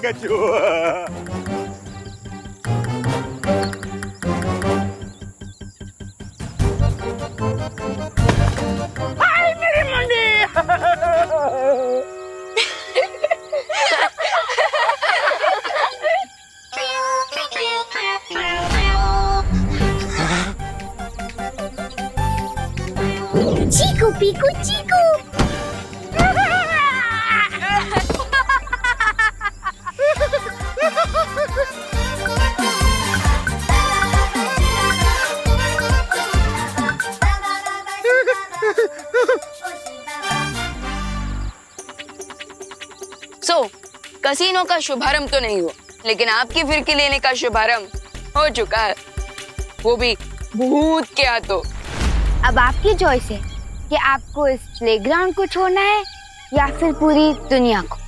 गज्जू! हाय मेरी मंडी! चीकू पीकू चीकू। कसीनो का शुभारंभ तो नहीं हुआ, लेकिन आपकी फिरकी लेने का शुभारंभ हो चुका है, वो भी भूत के हाथों। अब आपकी चॉइस है कि आपको इस प्लेग्राउंड को छोड़ना है या फिर पूरी दुनिया को।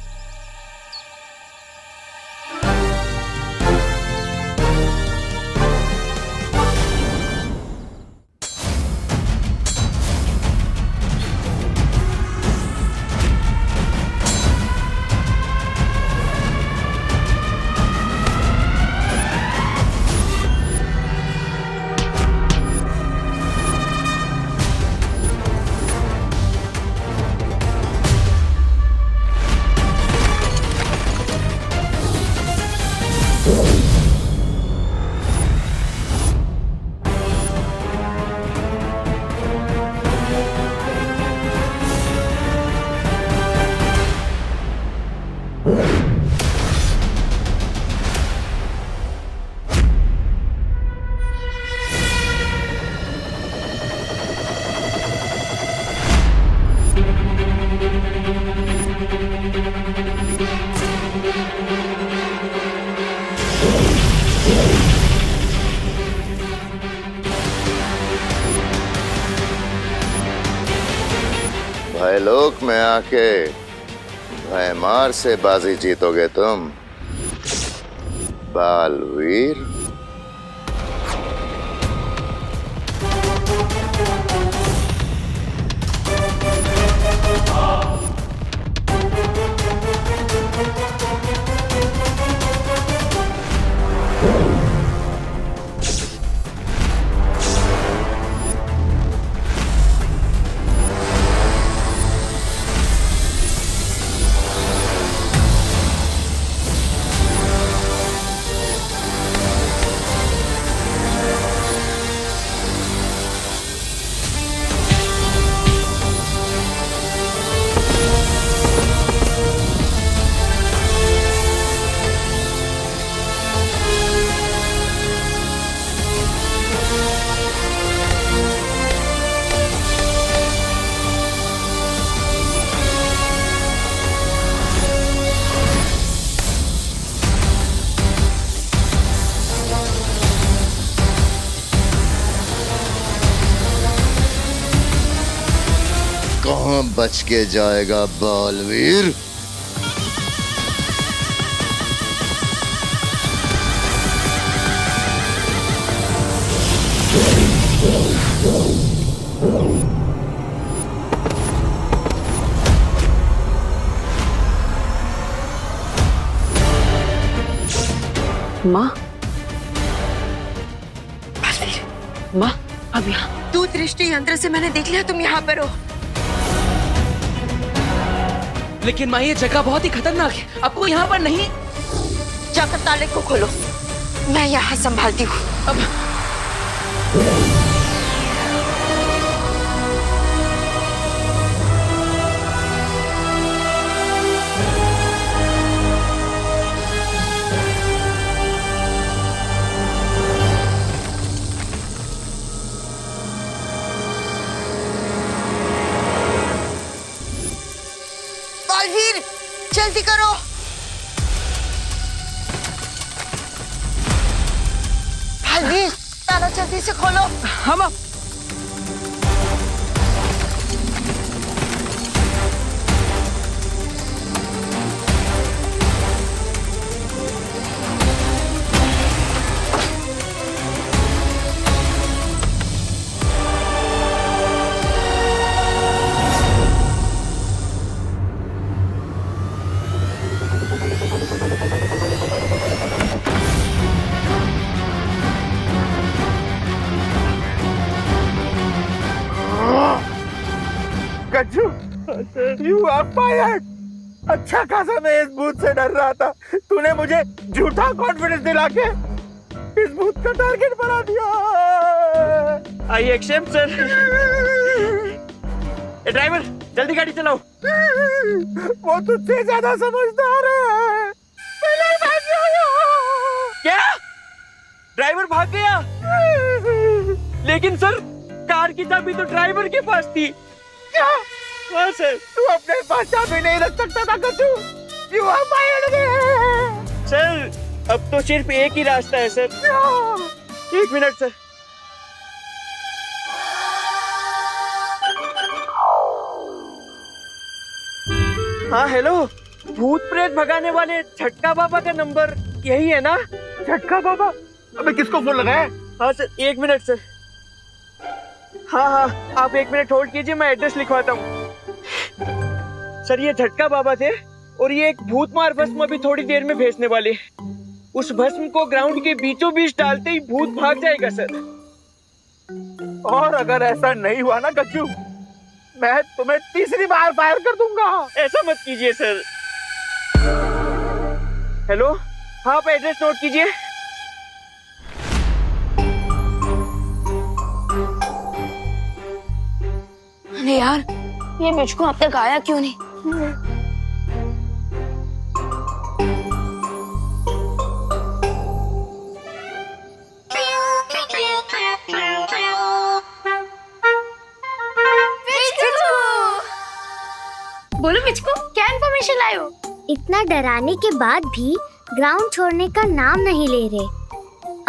भयलोक में आके भयमार से बाजी जीतोगे तुम बालवीर। कहाँ बच के जाएगा बालवीर? माँ, माँ, अब यहाँ तू दृष्टि यंत्र से मैंने देख लिया तुम यहाँ पर हो। लेकिन माँ ये जगह बहुत ही खतरनाक है, आपको यहाँ पर नहीं। जाकर ताले को खोलो, मैं यहाँ संभालती हूँ। अब बालवीर, जल्दी करो। बालवीर, ताला जल्दी से खोलो। हम कज्जू, यू आर फायर्ड। अच्छा खासा मैं इस भूत से डर रहा था, तूने मुझे झूठा कॉन्फिडेंस दिला के इस भूत का टारगेट बना दिया। I accept sir. ड्राइवर जल्दी गाड़ी चलाओ। वो तुझसे ज्यादा समझदार है। क्या? ड्राइवर भाग गया? लेकिन सर कार की चाबी तो ड्राइवर के पास थी। क्या? हाँ सर। तू अपने पास चाबी नहीं रख सकता था Kajju. You are fired. Sir अब तो सिर्फ एक ही रास्ता है सर। एक मिनट सर। हाँ हेलो, भूत प्रेत भगाने वाले झटका बाबा का नंबर यही है ना? झटका बाबा? अबे किसको फोन लगाया? हाँ सर, एक मिनट सर। हाँ हाँ, आप एक मिनट होल्ड कीजिए, मैं एड्रेस लिखवाता हूँ। सर ये झटका बाबा थे और ये एक भूत मार भस्म अभी थोड़ी देर में भेजने वाले। उस भस्म को ग्राउंड के बीचों बीच डालते ही भूत भाग जाएगा सर। और अगर ऐसा नहीं हुआ ना कज्जू, मैं तुम्हें तीसरी बार फायर कर दूंगा। ऐसा मत कीजिए सर। हेलो, हाँ आप एड्रेस नोट कीजिए। अरे यार, ये बिचकू अब तक आया क्यों नहीं? बोलो बिचकू, क्या इन्फॉर्मेशन लाए हो? इतना डराने के बाद भी ग्राउंड छोड़ने का नाम नहीं ले रहे।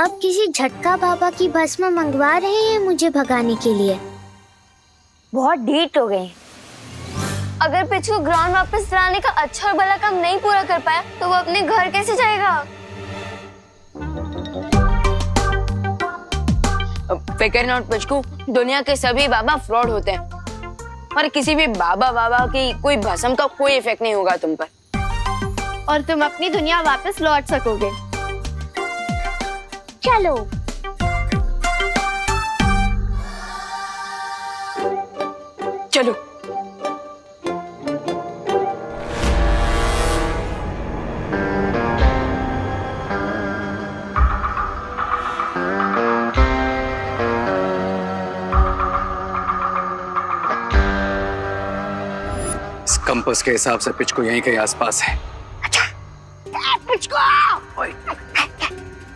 अब किसी झटका बाबा की भस्म मंगवा रहे हैं मुझे भगाने के लिए। बहुत ढीठ हो गए। अगर पिचकू ग्राउंड वापस लाने का अच्छा और भला काम नहीं पूरा कर पाया तो वो अपने घर कैसे जाएगा? फिकर नॉट पिचकू, दुनिया के सभी बाबा फ्रॉड होते हैं और किसी भी बाबा की कोई भस्म का कोई इफेक्ट नहीं होगा तुम पर और तुम अपनी दुनिया वापस लौट सकोगे। चलो चलो। इस कंपास के हिसाब से पिच को यहीं के आसपास है।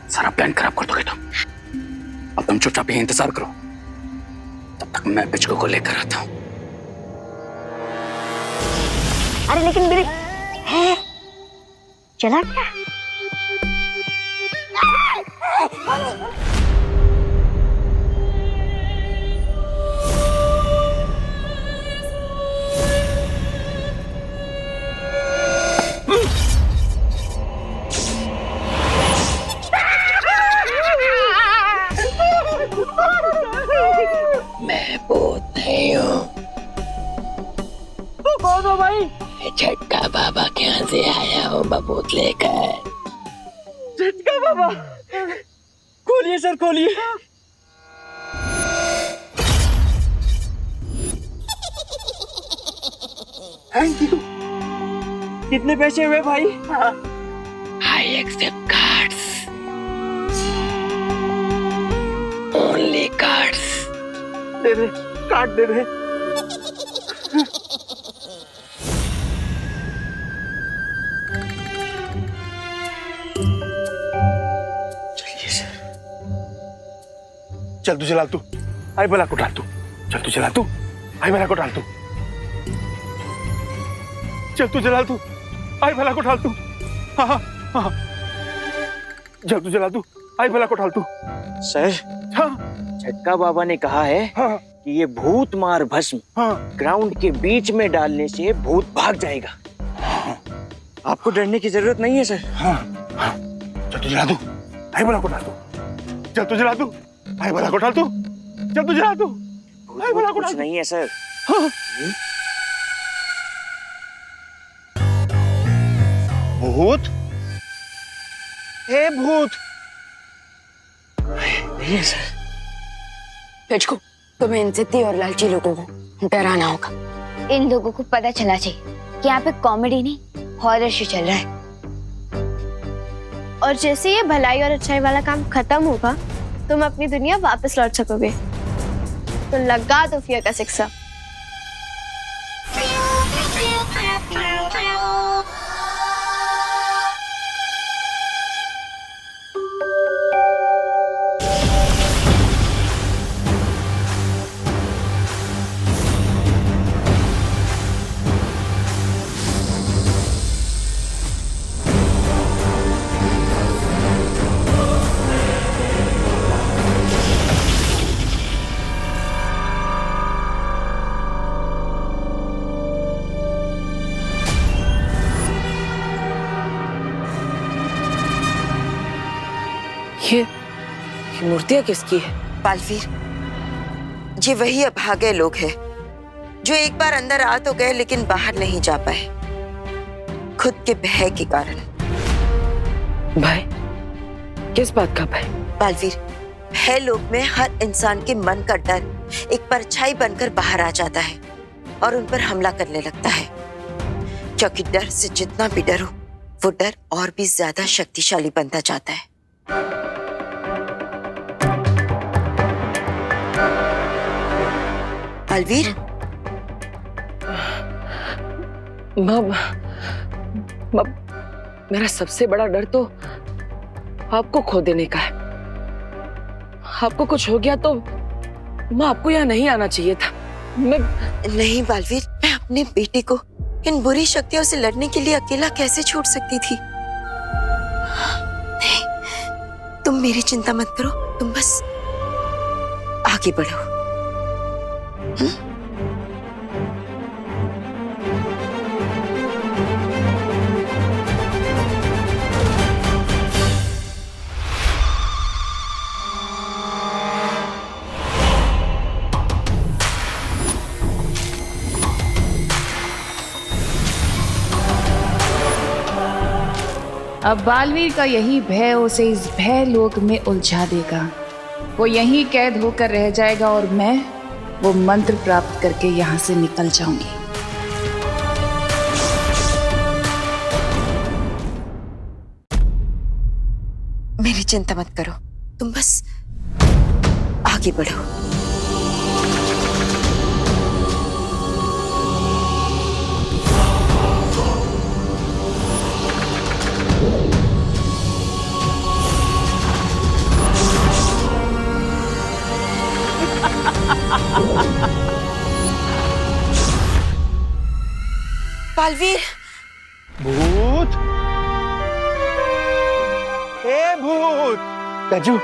सारा प्लान खराब कर दोगे तुम। अब तुम चुपचाप यहीं इंतजार करो, तब तक मैं पिचको को लेकर आता हूँ। अरे लेकिन मेरे है चला क्या? मैं भूत नहीं हूँ। तो कौन हो भाई? झटका बाबा के यहाँ से आया हूँ बबूत लेकर। झटका बाबा? खोलिए सर, खोलिए। Thank you. कितने पैसे हुए भाई? I accept cards. Only cards. दे दे, काट दे दे। चलिए सर। चल तू जला तू, आई भला को डाल तू। चल तू जला तू, आई भला को डाल तू। चल तू जला तू, आई भला को डाल तू। हाँ हाँ हाँ, चल तू जला तू, आई भला को डाल तू। सर, हाँ झटका बाबा ने कहा है कि ये भूत मार भस्म ग्राउंड के बीच में डालने से भूत भाग जाएगा। आपको डरने की जरूरत नहीं है सर। चल तू जला तू, आई भला को डाल तू। चल तू जला तू, आई भला को डाल तू। चल तू जला तू, आई भला को डाल कुछ नहीं है सर। भूत? हे भूत? नहीं है सर। पिचकू, तुम्हें इन जिद्दी और लालची लोगों को डराना होगा। इन लोगों को पता चला चाहिए कि यहाँ पे कॉमेडी नहीं हॉरर शो चल रहा है। और जैसे ये भलाई और अच्छाई वाला काम खत्म होगा, तुम अपनी दुनिया वापस लौट सकोगे। तो लगा दो फियर का शिक्षा। ये मूर्तियां किसकी है? बालवीर, ये वही अभागे लोग हैं जो एक बार अंदर आ तो गए लेकिन बाहर नहीं जा पाए, खुद के भय के कारण। भय? किस बात का भय? बालवीर, भय लोक में हर इंसान के मन का डर एक परछाई बनकर बाहर आ जाता है और उन पर हमला करने लगता है, क्योंकि डर से जितना भी डरो वो डर और भी ज्यादा शक्तिशाली बनता जाता है। बालवीर, मेरा सबसे बड़ा डर तो आपको खो देने का है। आपको कुछ हो गया तो आपको यहाँ नहीं आना चाहिए था। नहीं बालवीर, मैं अपने बेटे को इन बुरी शक्तियों से लड़ने के लिए अकेला कैसे छोड़ सकती थी? नहीं, तुम मेरी चिंता मत करो, तुम बस आगे बढ़ो। अब बालवीर का यही भय उसे इस भय लोक में उलझा देगा। वो यहीं कैद होकर रह जाएगा और मैं वो मंत्र प्राप्त करके यहाँ से निकल जाऊंगी। मेरी चिंता मत करो, तुम बस आगे बढ़ो। बालवीर, भूत? हे भूत? गज्जू,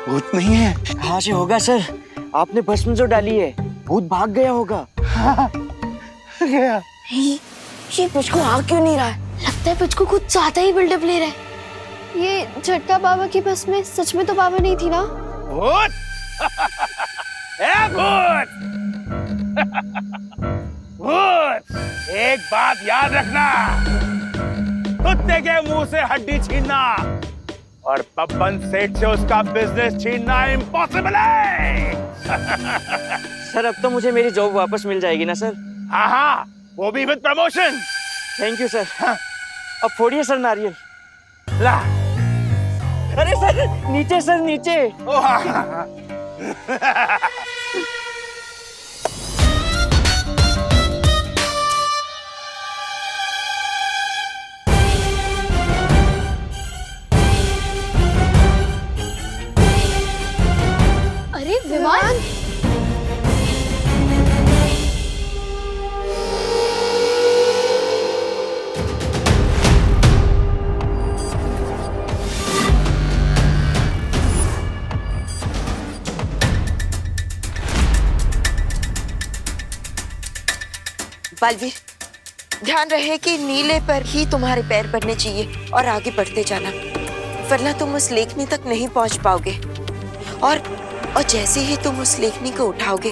भूत नहीं है। कहाँ से होगा सर? आपने भस्म जो डाली है, भूत भाग गया होगा। गया। ये पिचकू आ क्यों नहीं रहा है? लगता है पिचकू कुछ ज्यादा ही बिल्डअप ले रहा है। ये झटका बाबा की बस में सच में तो बाबा नहीं थी ना? भूत? ए भूत! भूत! एक बात याद रखना, कुत्ते के मुंह से हड्डी छीनना और बब्बन सेठ से उसका बिजनेस छीनना इम्पॉसिबल है। सर, अब तो मुझे मेरी जॉब वापस मिल जाएगी ना सर? हाँ, वो भी with promotion. Thank you sir. अब फोड़िए सर नारियल। ला। अरे सर, नीचे सर, नीचे। अरे विमान, बालवीर, ध्यान रहे कि नीले पर ही तुम्हारे पैर पड़ने चाहिए और आगे बढ़ते जाना, वरना तुम उस लेखनी तक नहीं पहुंच पाओगे। और जैसे ही तुम उस लेखनी को उठाओगे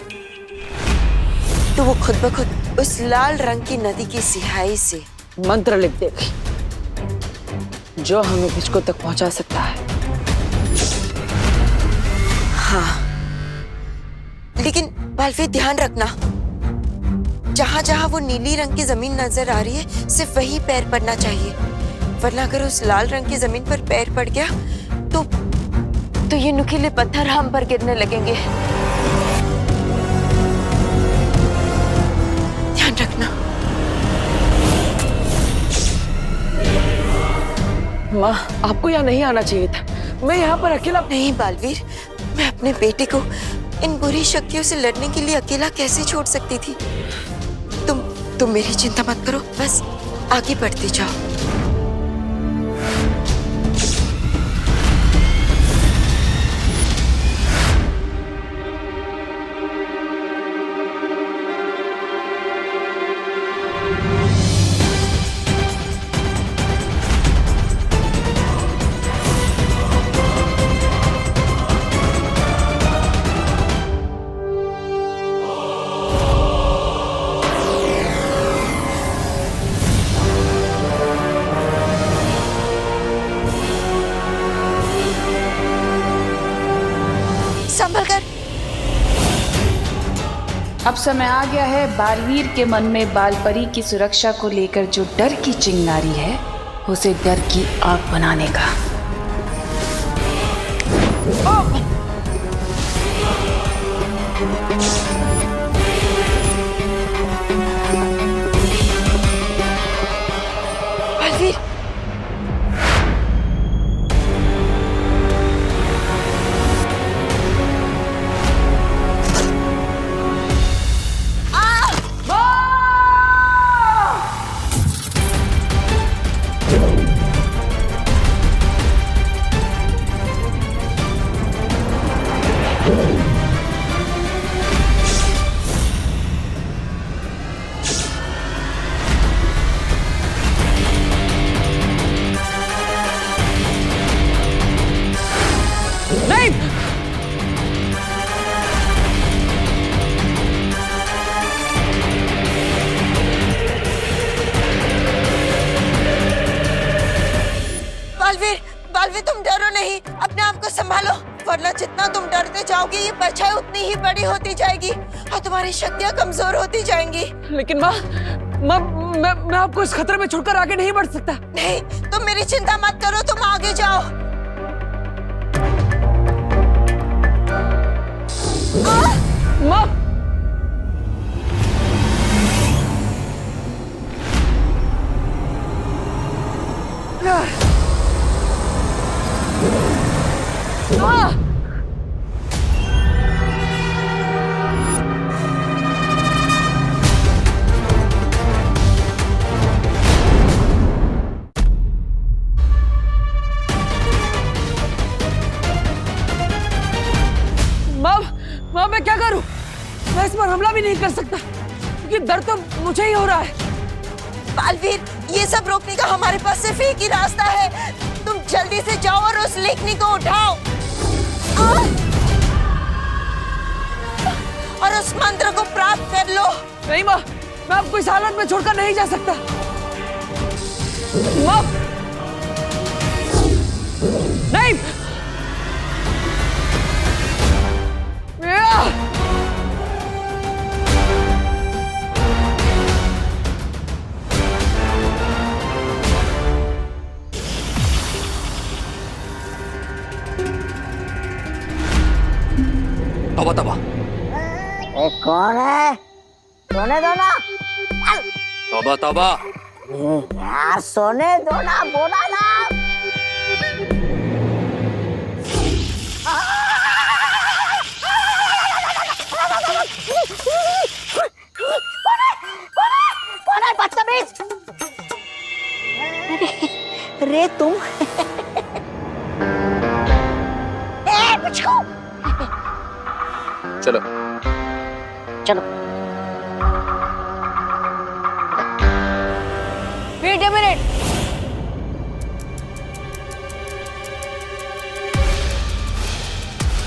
तो वो खुद ब खुद उस लाल रंग की नदी की सिहाई से मंत्र लिख देगी जो हमें पिचको तक पहुंचा सकता है। हाँ, लेकिन बालवीर ध्यान रखना, जहां जहां वो नीली रंग की जमीन नजर आ रही है सिर्फ वही पैर पड़ना चाहिए, वरना अगर उस लाल रंग की जमीन पर पैर पड़ गया तो ये नुकीले पत्थर हम पर गिरने लगेंगे। ध्यान रखना। माँ, आपको यहाँ नहीं आना चाहिए था। मैं यहाँ पर अकेला नहीं बालवीर, मैं अपने बेटे को इन बुरी शक्तियों से लड़ने के लिए अकेला कैसे छोड़ सकती थी। तुम मेरी चिंता मत करो, बस आगे बढ़ते जाओ। अब समय आ गया है बालवीर के मन में बालपरी की सुरक्षा को लेकर जो डर की चिंगारी है उसे डर की आग बनाने का। बालवीर, बालवीर, तुम डरो नहीं, अपने आप को संभालो, वरना जितना तुम डरते जाओगे ये परछाई उतनी ही बड़ी होती जाएगी और तुम्हारी शक्तियां कमजोर होती जाएंगी। लेकिन माँ, मैं आपको इस खतरे में छोड़कर आगे नहीं बढ़ सकता। नहीं, तुम मेरी चिंता मत करो, तुम आगे जाओ। माँ, माँ, मैं क्या करूं? मैं इस पर हमला भी नहीं कर सकता क्योंकि दर्द तो मुझे ही हो रहा है। बालवीर, ये सब रोकने का हमारे पास सिर्फ एक ही रास्ता है, तुम जल्दी से जाओ और उस लेखनी को उठाओ और उस मंत्र को प्राप्त कर लो। नहीं माँ, मैं आपको इस हालत में छोड़कर नहीं जा सकता। माँ, नहीं। तौबा तौबा। कौन है? सोने दो ना। तौबा तौबा। यार सोने दो ना, बोला ना। कौन है बदतमीज? रे तुम पिचकू। चलो चलो। Wait a minute.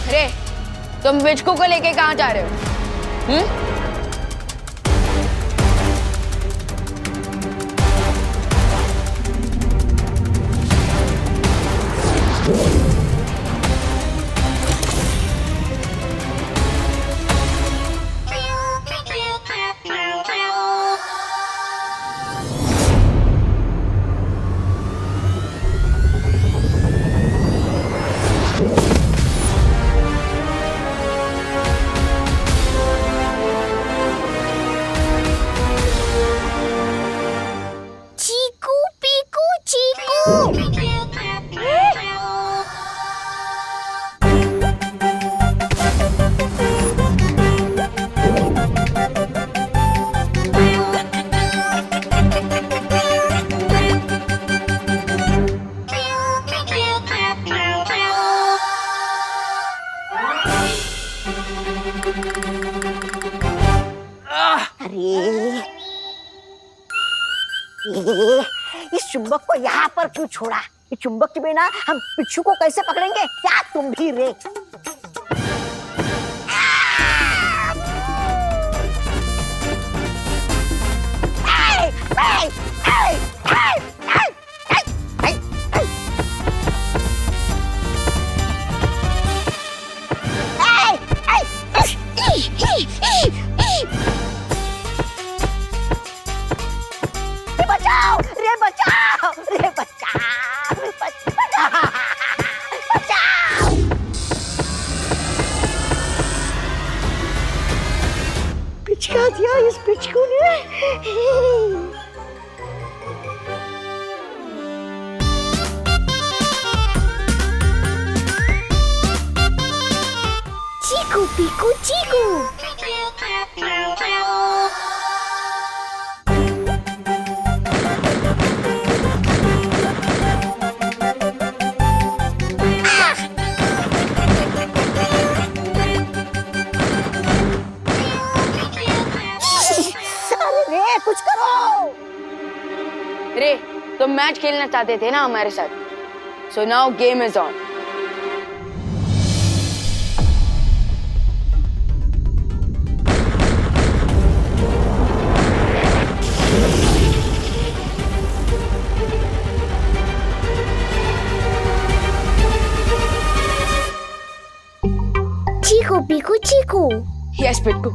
अरे तुम पिचकू को लेके कहाँ जा रहे हो? चीकू पीकू चीकू। इस चुंबक को यहाँ पर क्यों छोड़ा? इस चुंबक के बिना हम पिच्चू को कैसे पकड़ेंगे? क्या तुम भी रे? बचाओ रे, बचाओ रे, बचाओ रे, बचाओ। पिचका दिया इस पिचकू ने। चीकू पीकू चीकू। रे कुछ करो। रे तुम मैच खेलना चाहते थे ना हमारे साथ, so now game is on. Chiku Piku Chiku. Yes Pittu,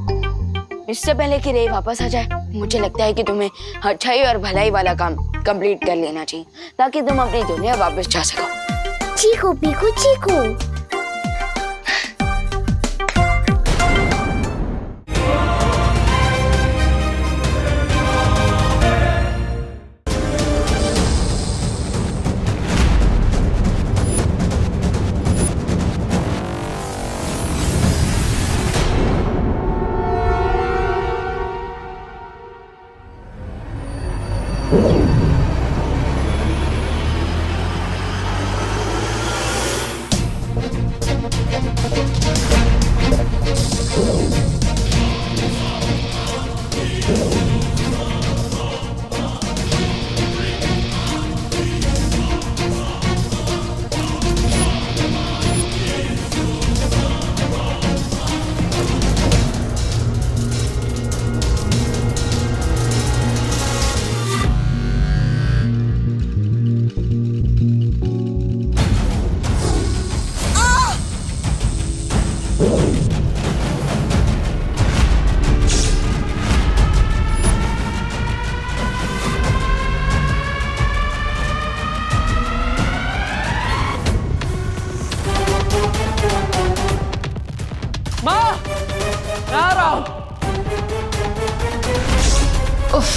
इससे पहले कि रे वापस आ जाए, मुझे लगता है कि तुम्हें अच्छाई और भलाई वाला काम कंप्लीट कर लेना चाहिए ताकि तुम अपनी दुनिया वापस जा सको। चीकू पीकू चीकू। माँ, मैं आ रहा हूँ। उफ,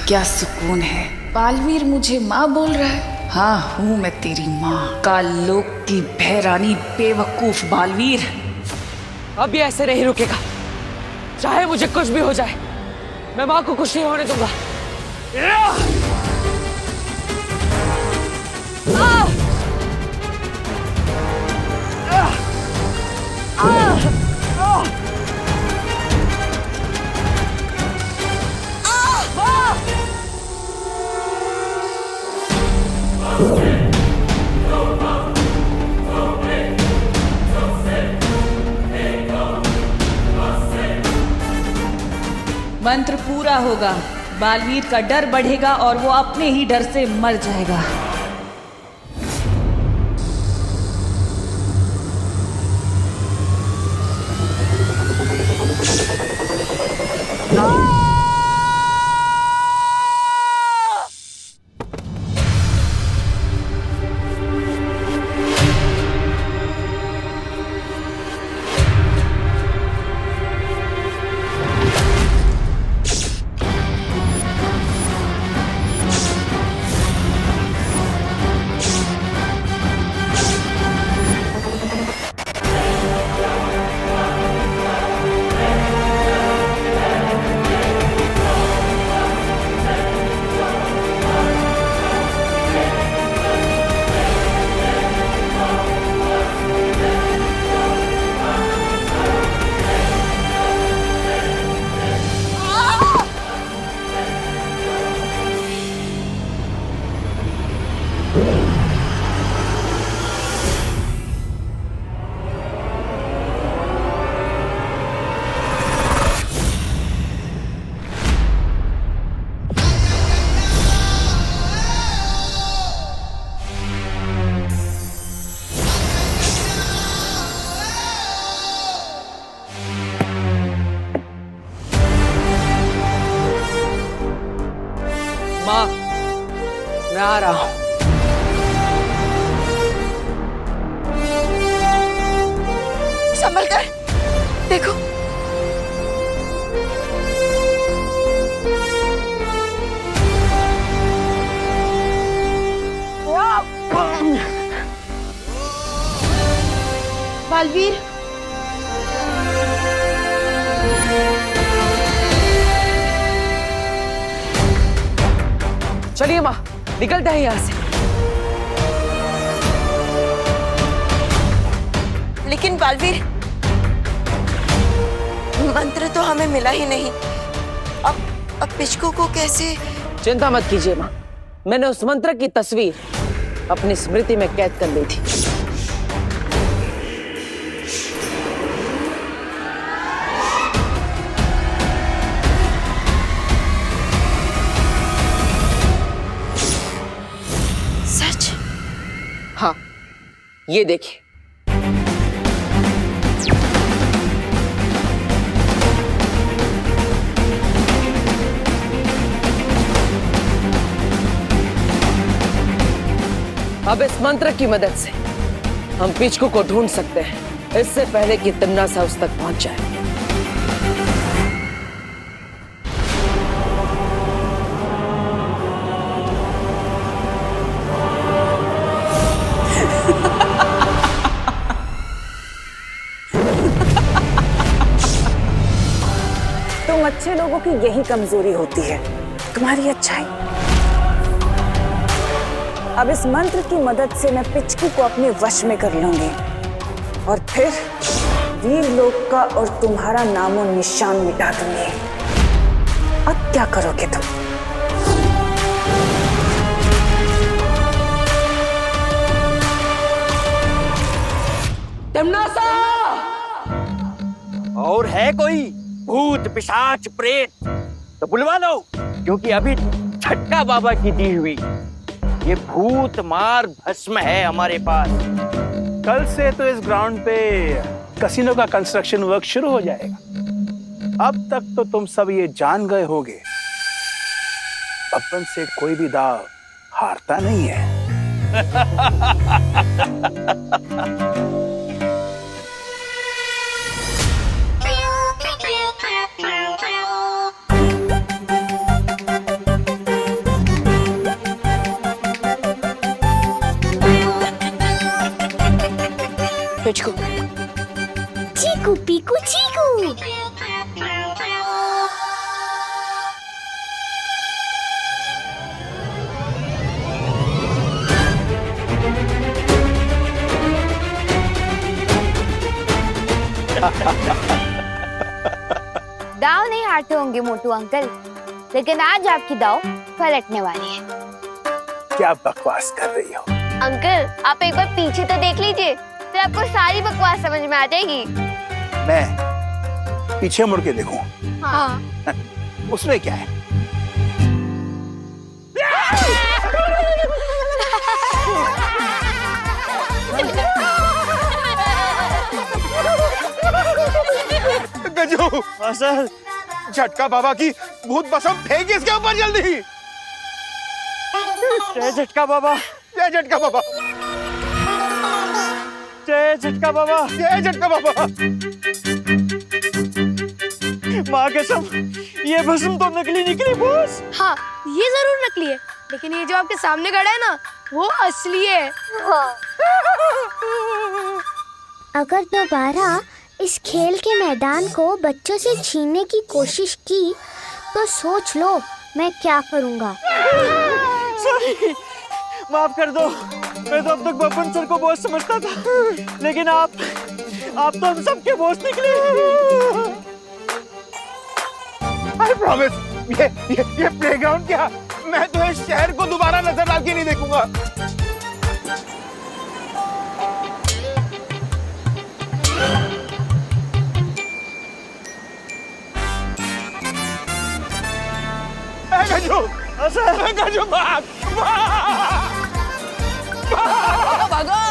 क्या सुकून है। बालवीर मुझे माँ बोल रहा है। हाँ, हूँ मैं तेरी माँ, कालोक की भैरानी बेवकूफ बालवीर। अब ये ऐसे नहीं रुकेगा, चाहे मुझे कुछ भी हो जाए, मैं माँ को कुछ नहीं होने दूंगा। मंत्र पूरा होगा, बालवीर का डर बढ़ेगा और वो अपने ही डर से मर जाएगा। माँ, मैं आ रहा हूँ। संभल कर देखो। बालवीर, चलिए माँ, निकलते हैं यहाँ से। लेकिन बालवीर, मंत्र तो हमें मिला ही नहीं। अब पिचकू को कैसे? चिंता मत कीजिए माँ, मैंने उस मंत्र की तस्वीर अपनी स्मृति में कैद कर ली थी। सच? हाँ, ये देखिए। अब इस मंत्र की मदद से हम पिचकू को ढूंढ सकते हैं, इससे पहले कि तिम्नासा उस तक पहुंच जाए। तुम अच्छे लोगों की यही कमजोरी होती है, तुम्हारी अच्छाई। अब इस मंत्र की मदद से मैं पिचकू को अपने वश में कर लूंगी और फिर वीर लोक का और तुम्हारा नामो निशान मिटा दूंगी। अब क्या करोगे तुम? तिम्नासा! और है कोई भूत पिशाच प्रेत तो बुलवा लो, क्योंकि अभी छटका बाबा की दी हुई ये भूत मार भस्म है हमारे पास। कल से तो इस ग्राउंड पे कसिनो का कंस्ट्रक्शन वर्क शुरू हो जाएगा। अब तक तो तुम सब ये जान गए होगे, अपन से कोई भी दाव हारता नहीं है। पिचकू। चीकू पीकू चीकू। दाव नहीं हारते होंगे मोटू अंकल, लेकिन आज आपकी दाव पलटने वाली है। क्या बकवास कर रही हो? अंकल आप एक बार पीछे तो देख लीजिए, फिर आपको सारी बकवास समझ में आ जाएगी। मैं पीछे मुड़ के देखूं? हाँ। उसमें क्या है? गजू, सर झटका बाबा की भूत बसम फेंक इसके ऊपर जल्दी। जय झटका बाबा, जय झटका बाबा, जय झटका बाबा, जय झटका बाबा। माँ कसम, ये भस्म तो नकली निकली बॉस। हाँ ये जरूर नकली है, लेकिन ये जो आपके सामने खड़ा है ना, वो असली है। अगर दोबारा इस खेल के मैदान को बच्चों से छीनने की कोशिश की तो सोच लो मैं क्या करूँगा। सॉरी, माफ कर दो। मैं तो अब तक बब्बन सर को बॉस समझता था, लेकिन आप तो हम सबके बॉस निकले। I promise, ये प्लेग्राउंड क्या? मैं तो इस शहर को दोबारा नजर डाल के नहीं देखूंगा। गजू, गजू भाग, भागो।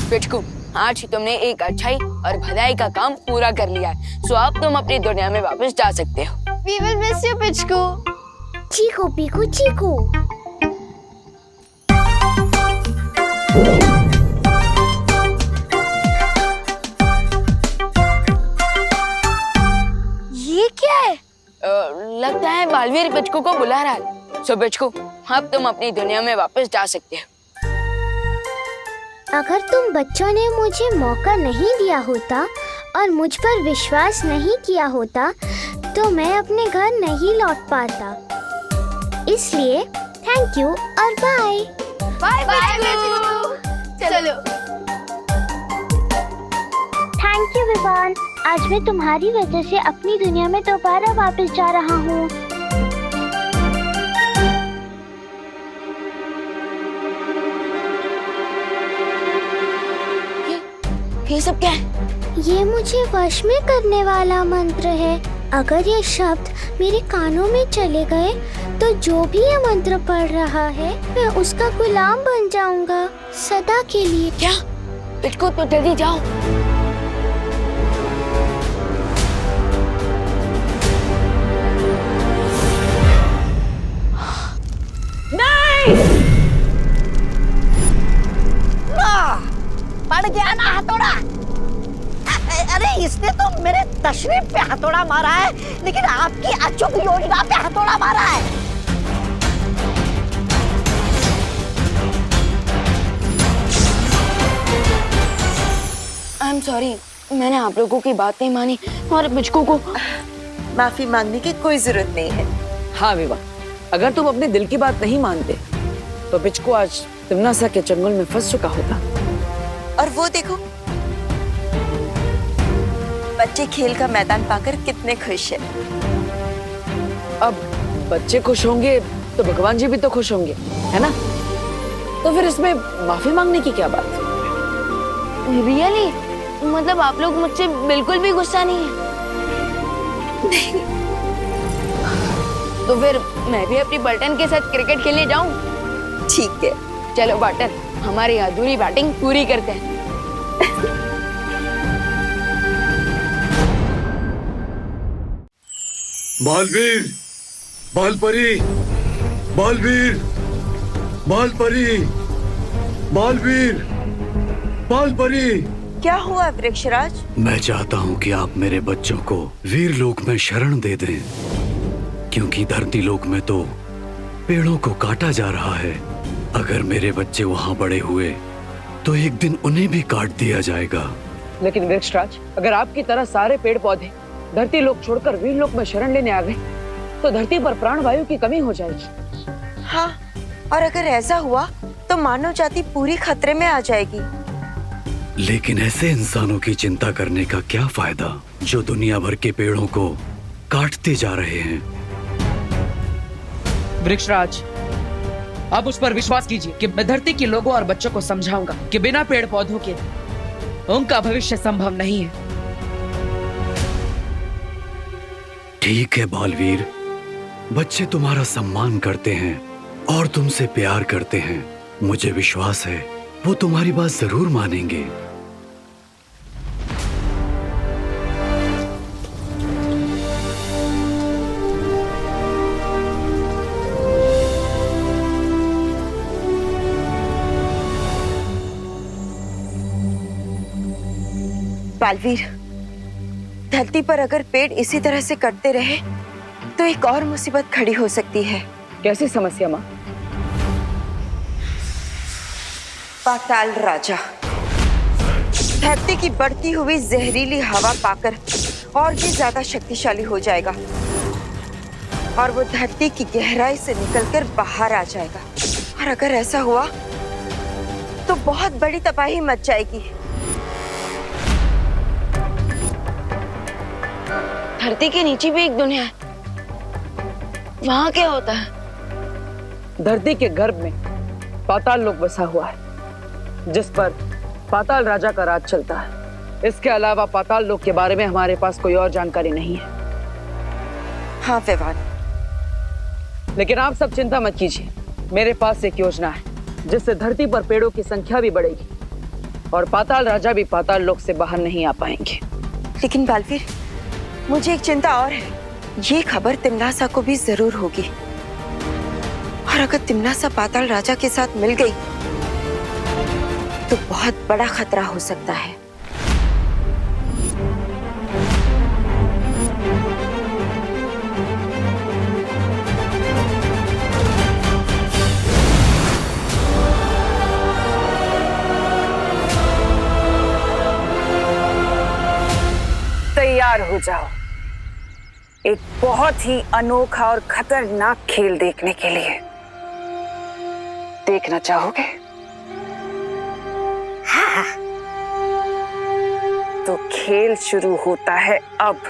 पिचकू, आज ही तुमने एक अच्छाई और भलाई का काम पूरा कर लिया है, सो अब तुम अपनी दुनिया में वापस जा सकते हो। We will miss you, पिचकू। चीकू पीकू चीकू। ये क्या है? लगता है बालवीर पिचकू को बुला रहा है। सो पिचकू, अब तुम अपनी दुनिया में वापस जा सकते हो। अगर तुम बच्चों ने मुझे मौका नहीं दिया होता और मुझ पर विश्वास नहीं किया होता तो मैं अपने घर नहीं लौट पाता। इसलिए थैंक यू और बाय। बाय पिचकू। चलो। थैंक यू विवान, आज मैं तुम्हारी वजह से अपनी दुनिया में दोबारा वापस जा रहा हूँ। ये सब क्या है? ये मुझे वश में करने वाला मंत्र है। अगर ये शब्द मेरे कानों में चले गए तो जो भी ये मंत्र पढ़ रहा है मैं उसका गुलाम बन जाऊंगा सदा के लिए। क्या? पिचकू तो जल्दी जाओ। नहीं, पड़ गया ना हथौड़ा। अरे इसने तो मेरे तशरीफ पे हथौड़ा मारा है, लेकिन आपकी अचूक योजना पे हथौड़ा मारा है। आई एम सॉरी, मैंने आप लोगों की बात नहीं मानी और पिचकू को माफी मांगने की कोई जरूरत नहीं है। हाँ विवा, अगर तुम अपने दिल की बात नहीं मानते तो पिचकू आज तिमनासा के चंगुल में फंस चुका होता। और वो देखो, बच्चे खेल का मैदान पाकर कितने खुश हैं। अब बच्चे खुश होंगे तो भगवान जी भी तो खुश होंगे, है ना? तो फिर इसमें माफी मांगने की क्या बात? रियली मतलब आप लोग मुझसे बिल्कुल भी गुस्सा नहीं है? नहीं। तो फिर मैं भी अपनी बटन के साथ क्रिकेट खेलने जाऊं? ठीक है, चलो बटन, हमारी अधूरी बैटिंग पूरी करते हैं। बालवीर, बालपरी, बालवीर, बालपरी, बालवीर, बालपरी। क्या हुआ वृक्षराज? मैं चाहता हूँ कि आप मेरे बच्चों को वीरलोक में शरण दे दें, क्योंकि धरती लोक में तो पेड़ों को काटा जा रहा है। अगर मेरे बच्चे वहाँ बड़े हुए तो एक दिन उन्हें भी काट दिया जाएगा। लेकिन वृक्षराज, अगर आपकी तरह सारे पेड़ पौधे धरती लोक छोड़कर वीरलोक में शरण लेने आ गए तो धरती पर प्राणवायु की कमी हो जाएगी। हाँ, और अगर ऐसा हुआ तो मानव जाति पूरी खतरे में आ जाएगी। लेकिन ऐसे इंसानों की चिंता करने का क्या फायदा जो दुनिया भर के पेड़ों को काटते जा रहे हैं। वृक्षराज, आप उस पर विश्वास कीजिए कि मैं धरती के लोगों और बच्चों को समझाऊंगा कि बिना पेड़ पौधों के उनका भविष्य संभव नहीं है। ठीक है बालवीर, बच्चे तुम्हारा सम्मान करते हैं और तुमसे प्यार करते हैं। मुझे विश्वास है वो तुम्हारी बात जरूर मानेंगे। बालवीर, धरती पर अगर पेड़ इसी तरह से कटते रहे तो एक और मुसीबत खड़ी हो सकती है। कैसी समस्या माँ? पाताल राजा धरती की बढ़ती हुई जहरीली हवा पाकर और भी ज्यादा शक्तिशाली हो जाएगा और वो धरती की गहराई से निकलकर बाहर आ जाएगा। और अगर ऐसा हुआ तो बहुत बड़ी तबाही मच जाएगी। धरती के नीचे भी एक दुनिया है, वहाँ क्या होता है? धरती के गर्भ में पाताल लोक बसा हुआ है, जिस पर पाताल राजा का राज चलता है। इसके अलावा पाताल लोक के बारे में हमारे पास कोई और जानकारी नहीं है। हाँ विवान, लेकिन आप सब चिंता मत कीजिए, मेरे पास एक योजना है जिससे धरती पर पेड़ों की संख्या भी बढ़ेगी और पाताल राजा भी पाताल लोक से बाहर नहीं आ पाएंगे। लेकिन बालवीर, मुझे एक चिंता और है। ये खबर तिमनासा को भी जरूर होगी और अगर तिमनासा पाताल राजा के साथ मिल गई तो बहुत बड़ा खतरा हो सकता है। तैयार हो जाओ एक बहुत ही अनोखा और खतरनाक खेल देखने के लिए। देखना चाहोगे? हाँ। तो खेल शुरू होता है अब।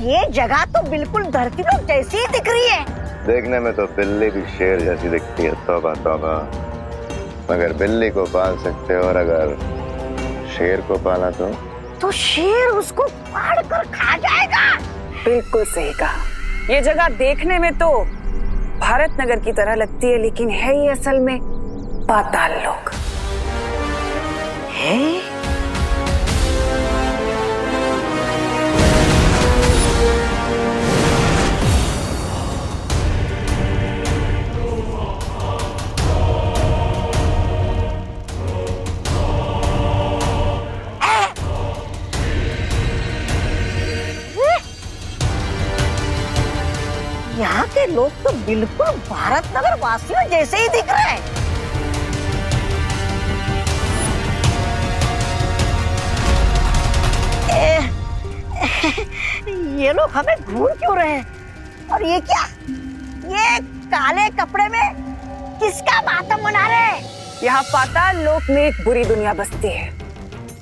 ये जगह तो बिल्कुल धरती लोक जैसी ही दिख रही है। देखने में तो बिल्ली भी शेर जैसी दिखती है। तौबा तौबा, मगर बिल्ली को पाल सकते हो और अगर शेर को पाला तो शेर उसको फाड़ कर खा जाएगा। बिल्कुल सही कहा। ये जगह देखने में तो भारत नगर की तरह लगती है, लेकिन है ये असल में पाताल लोक है। यहाँ के लोग तो बिल्कुल भारत नगर वासियों जैसे ही दिख रहे हैं। ये लोग हमें ढूंढ क्यों रहे हैं? और ये क्या, ये काले कपड़े में किसका मातम मना रहे हैं? यहाँ पाताल लोक में एक बुरी दुनिया बसती है,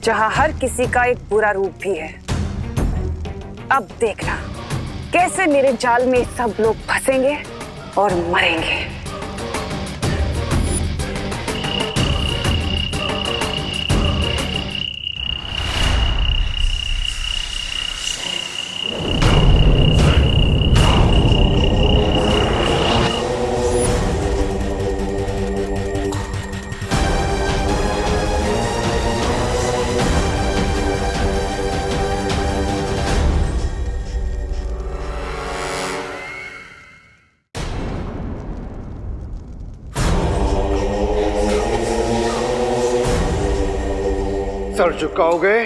जहाँ हर किसी का एक बुरा रूप भी है। अब देखना कैसे मेरे जाल में सब लोग फंसेंगे और मरेंगे। सर झुकाओगे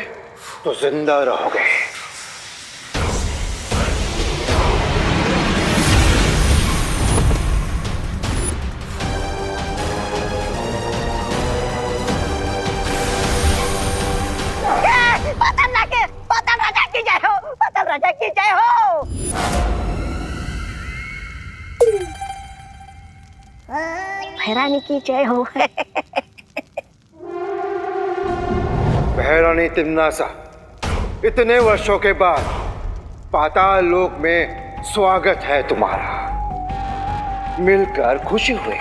तो जिंदा रहोगे। पाताल राजा की जय हो, पाताल राजा की जय हो। भैरानी की जय हो। भैरानी तिम्नासा, इतने वर्षों के बाद पाताल लोक में स्वागत है तुम्हारा। मिलकर खुशी हुई।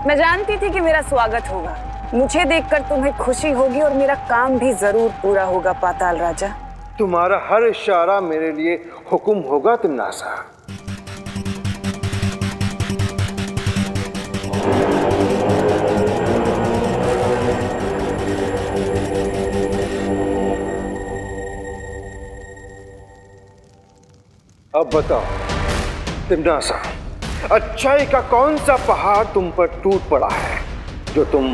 मैं जानती थी कि मेरा स्वागत होगा। मुझे देखकर तुम्हें खुशी होगी और मेरा काम भी जरूर पूरा होगा पाताल राजा। तुम्हारा हर इशारा मेरे लिए हुक्म होगा तिम्नासा। अब बताओ तिम्नासा, अच्छाई का कौन सा पहाड़ तुम पर टूट पड़ा है जो तुम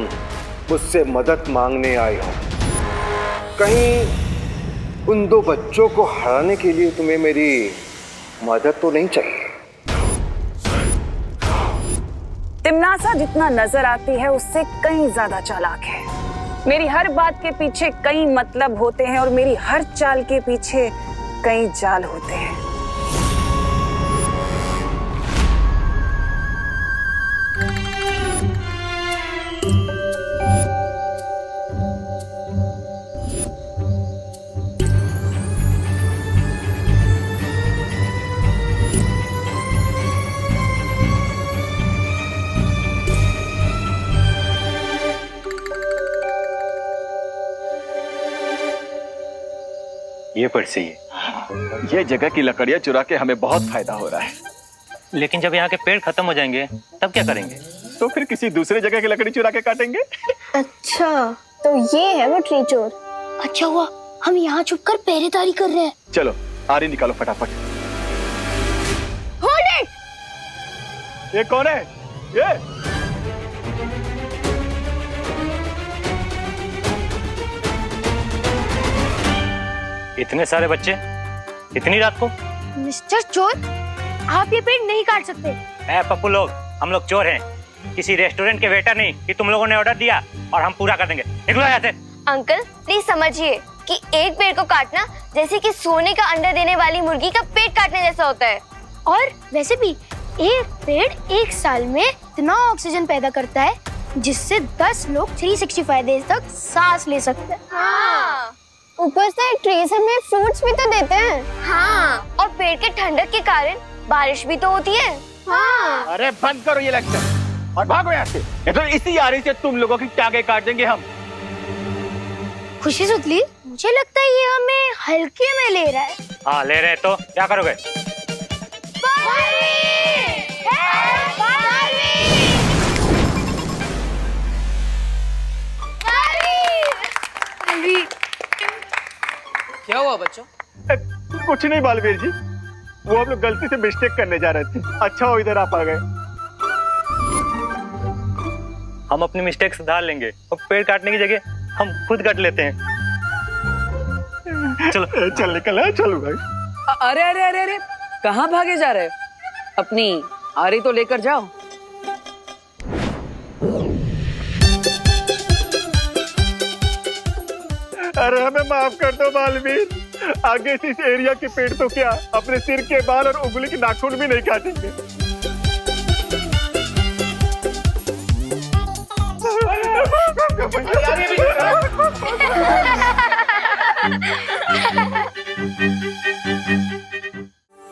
मुझसे मदद मांगने आए हो? कहीं उन दो बच्चों को हराने के लिए तुम्हें मेरी मदद तो नहीं चाहिए? तिम्नासा जितना नजर आती है उससे कहीं ज्यादा चालाक है। मेरी हर बात के पीछे कई मतलब होते हैं और मेरी हर चाल के पीछे कई जाल होते हैं। ये पढ़ सही है। ये जगह की लकड़ियां चुरा के हमें बहुत फायदा हो रहा है। लेकिन जब यहाँ के पेड़ खत्म हो जाएंगे तब क्या करेंगे? तो फिर किसी दूसरे जगह की लकड़ी चुरा के काटेंगे। अच्छा, तो ये है वो ट्री चोर। अच्छा हुआ हम यहाँ छुपकर पहरेदारी कर रहे हैं। चलो आरी निकालो फटाफट। Hold it! ये कौन है? ये इतने सारे बच्चे इतनी रात को? मिस्टर चोर, आप ये पेड़ नहीं काट सकते। ए पप्पू लोग, हम लोग चोर हैं, किसी रेस्टोरेंट के वेटर नहीं कि तुम लोगों ने ऑर्डर दिया और हम पूरा कर देंगे। निकलो यहाँ से। अंकल प्लीज समझिए कि एक पेड़ को काटना जैसे कि सोने का अंडा देने वाली मुर्गी का पेट काटने जैसा होता है। और वैसे भी एक पेड़ एक साल में इतना ऑक्सीजन पैदा करता है जिससे 10 लोग 365 डेज तक सांस ले सकते हैं। हाँ। ऊपर से ट्रीज हमें फ्रूट्स भी तो देते हैं। हाँ, और पेड़ के ठंडक के कारण बारिश भी तो होती है। हाँ। अरे बंद करो ये लेक्चर और भागो यहाँ से। ये तो इसी आरी से तुम लोगों की टांगे काट देंगे हम। खुशी सुतली, मुझे लगता है ये हमें हल्के में ले रहा है। हाँ ले रहे तो क्या करोगे? क्या हुआ बच्चों? कुछ नहीं बालवीर जी, वो हम लोग गलती से मिस्टेक करने जा रहे थे। अच्छा हो इधर आप आ गए। हम अपनी मिस्टेक सुधार लेंगे और पेड़ काटने की जगह हम खुद काट लेते हैं। चलो चल निकल है, चलो भाई। अरे अरे अरे अरे, कहाँ भागे जा रहे हो? अपनी आरी तो लेकर जाओ। अरे हमें माफ कर दो बालवीर, आगे से इस एरिया के पेड़ तो क्या, अपने सिर के बाल और उंगली के नाखून भी नहीं काटेंगे।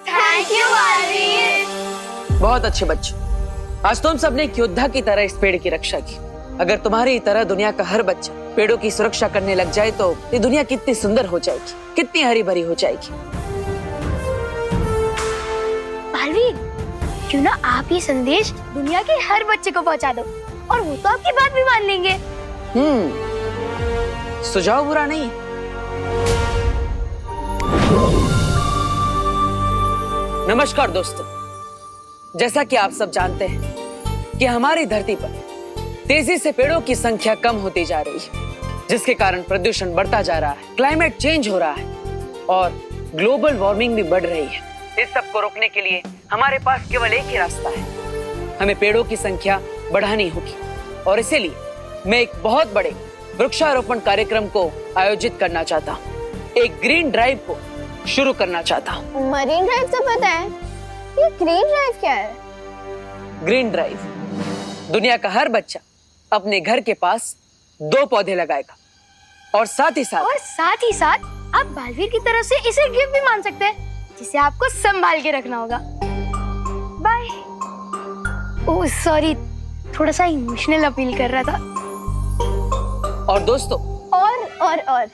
Thank you Baalveer. बहुत अच्छे बच्चों, आज तुम सबने एक योद्धा की तरह इस पेड़ की रक्षा की। अगर तुम्हारी तरह दुनिया का हर बच्चा पेड़ों की सुरक्षा करने लग जाए तो ये दुनिया कितनी सुंदर हो जाएगी, कितनी हरी भरी हो जाएगी। बालवीर, क्यों ना आप ये संदेश दुनिया के हर बच्चे को पहुंचा दो और वो तो आपकी बात भी मान लेंगे। सुझाव बुरा नहीं। नमस्कार दोस्तों, जैसा कि आप सब जानते हैं कि हमारी धरती पर तेजी से पेड़ों की संख्या कम होती जा रही है, जिसके कारण प्रदूषण बढ़ता जा रहा है, क्लाइमेट चेंज हो रहा है और ग्लोबल वार्मिंग भी बढ़ रही है। इस सब को रोकने के लिए हमारे पास केवल एक ही रास्ता है, हमें पेड़ों की संख्या बढ़ानी होगी। और इसीलिए मैं एक बहुत बड़े वृक्षारोपण कार्यक्रम को आयोजित करना चाहता हूँ, एक ग्रीन ड्राइव को शुरू करना चाहता हूँ। मरीन ड्राइव तो पता है, ये ग्रीन ड्राइव क्या है? ग्रीन ड्राइव, दुनिया का हर बच्चा अपने घर के पास 2 पौधे लगाएगा और साथ ही साथ आप बालवीर की तरफ से इसे गिफ्ट भी मान सकते हैं, जिसे आपको संभाल के रखना होगा। बाय। ओह सॉरी, थोड़ा सा इमोशनल अपील कर रहा था। और दोस्तों, और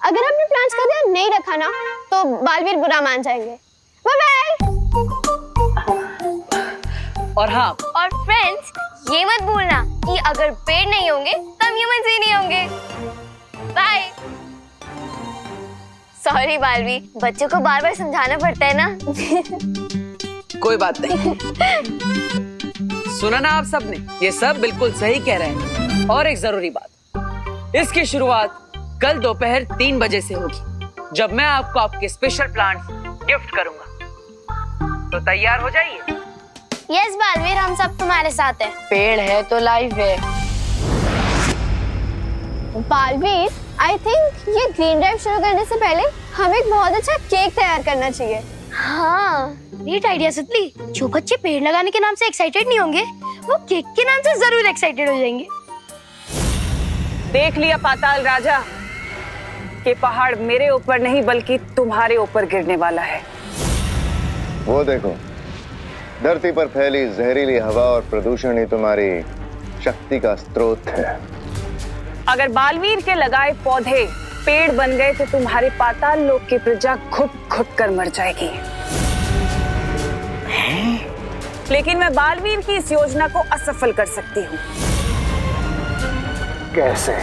अगर हमने प्लान्स का ध्यान नहीं रखा ना तो बालवीर बुरा मान जाएंगे। Bye bye. और हाँ, और फ्रेंड्स, ये मत भूलना कि अगर पेड़ नहीं होंगे तब ह्यूमंस ही नहीं होंगे। बाय। सॉरी बालवीर, बच्चों को बार बार समझाना पड़ता है ना। कोई बात नहीं। सुना ना आप सबने, ये सब बिल्कुल सही कह रहे हैं। और एक जरूरी बात, इसकी शुरुआत कल दोपहर 3 बजे से होगी, जब मैं आपको आपके स्पेशल प्लांट्स गिफ्ट करूंगा। तो तैयार हो जाइए। यस बालवीर, हम सब तुम्हारे साथ हैं। पेड़ है तो लाइफ है। बालवीर, आई थिंक ये ग्रीन ड्राइव शुरू करने से पहले हमें एक बहुत अच्छा केक तैयार करना चाहिए। हाँ, ग्रेट आइडिया सुतली। जो बच्चे पेड़ लगाने के नाम से एक्साइटेड नहीं होंगे, वो केक के नाम से जरूर एक्साइटेड हो जाएंगे। देख लिया पाताल राजा कि पहाड़ मेरे ऊपर नहीं बल्कि तुम्हारे ऊपर गिरने वाला है। वो देखो, धरती पर फैली जहरीली हवा और प्रदूषण ही तुम्हारी शक्ति का स्रोत है। अगर बालवीर के लगाए पौधे पेड़ बन गए तो तुम्हारे पाताल लोक की प्रजा घुट कर मर जाएगी। लेकिन मैं बालवीर की इस योजना को असफल कर सकती हूँ। कैसे?